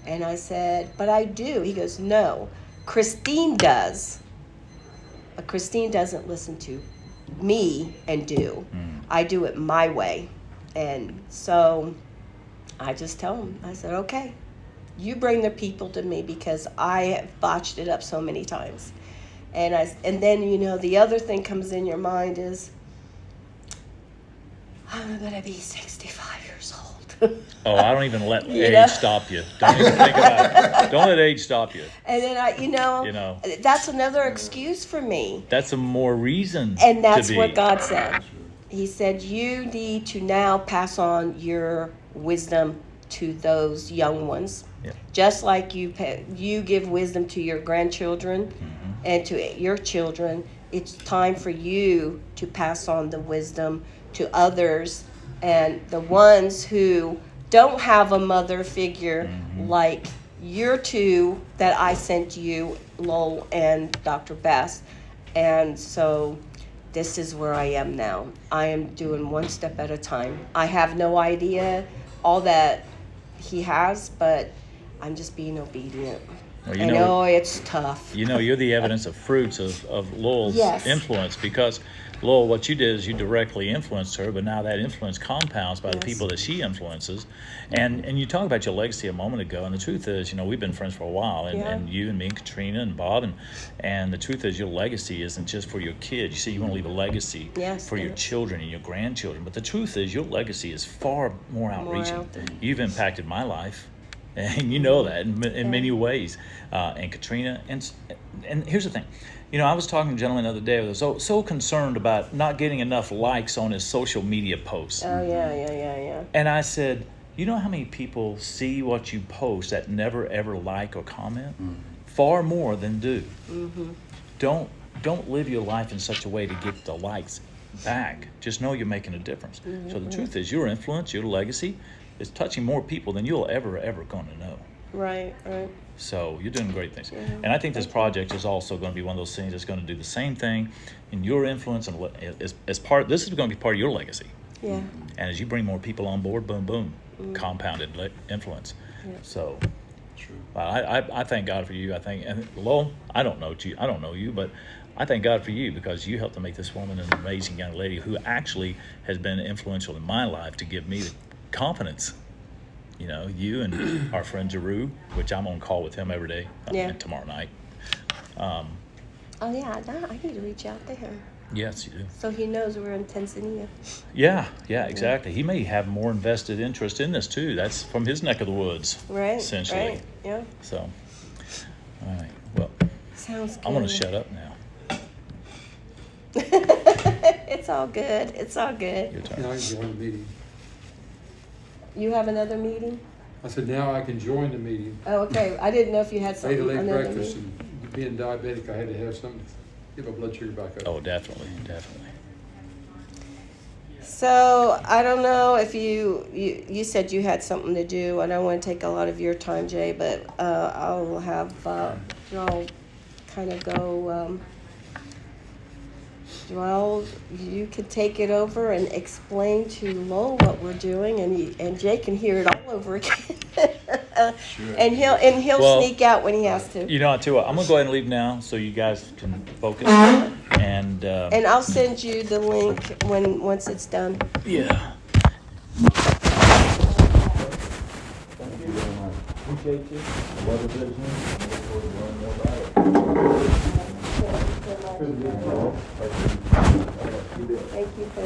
And I said, but I do. He goes, no, Christine does. But Christine doesn't listen to me and do. I do it my way. And so I just tell him, I said, okay, you bring the people to me because I have botched it up so many times. And then, the other thing comes in your mind is, I'm going to be 65 years old. Oh, I don't even let You age know? stop you. Don't even think about it. Don't let age stop you. And then You know. that's another excuse for me. That's a more reason And that's to be. what God said. He said, you need to now pass on your wisdom to those young ones. Yeah. Just like you give wisdom to your grandchildren and to your children, it's time for you to pass on the wisdom to others. And the ones who don't have a mother figure like your two that I sent you, Lowell and Dr. Best. And so this is where I am now. I am doing one step at a time. I have no idea all that he has, but I'm just being obedient. Well, I know it's tough. You know, you're the evidence of fruits of Laurel's Yes. influence, because Laurel, what you did is you directly influenced her, but now that influence compounds by the Yes. people that she influences. And you talked about your legacy a moment ago, and the truth is, you know, we've been friends for a while, and, Yeah. and you and me and Katrina and Bob, and the truth is your legacy isn't just for your kids. You see, you want to leave a legacy Yes, for your yes. children and your grandchildren, but the truth is your legacy is far more outreaching. out there. You've impacted my life. And you know that in many ways, and Katrina, and here's the thing, you know, I was talking to a gentleman the other day who was so concerned about not getting enough likes on his social media posts, Oh, yeah. and I said, you know how many people see what you post that never ever like or comment? Far more than do. Don't live your life in such a way to get the likes back. Just know you're making a difference. So the truth is, your influence, your legacy, is touching more people than you'll ever going to know. Right. So you're doing great things. And I think this project is also going to be one of those things that's going to do the same thing in your influence, and as part, this is going to be part of your legacy. Yeah. And as you bring more people on board, boom, boom, compounded influence. So True. well, I thank God for you. I think, and Lowell, I don't know you, but I thank God for you, because you helped to make this woman an amazing young lady who actually has been influential in my life to give me the confidence. You know, you and our friend Jeru, which I'm on call with him every day, Yeah. tomorrow night. Oh, yeah, I need to reach out to him Yes, you do. so he knows we're in Tanzania. Yeah, exactly. He may have more invested interest in this too. That's from his neck of the woods, Right. essentially. Right. Yeah. So, all right. Well, Sounds good. I'm going to shut up now. It's all good. Your turn. Now I can join the meeting. You have another meeting? I said, now I can join the meeting. Oh, okay. I didn't know if you had I ate something. a late another breakfast, meeting. and being diabetic, I had to have something to get my blood sugar back up. Oh, definitely. So I don't know if you said you had something to do. I don't want to take a lot of your time, Jay, but I'll have Joel kind of go. Joel, you can take it over and explain to Lowell what we're doing, and Jay can hear it all over again. Sure. And he'll Well, sneak out when he has to. You know, I tell you what, I'm going to go ahead and leave now so you guys can focus. And And I'll send you the link once it's done. yeah. Appreciate you. Love the business. Look forward to learning more about it. Thank you for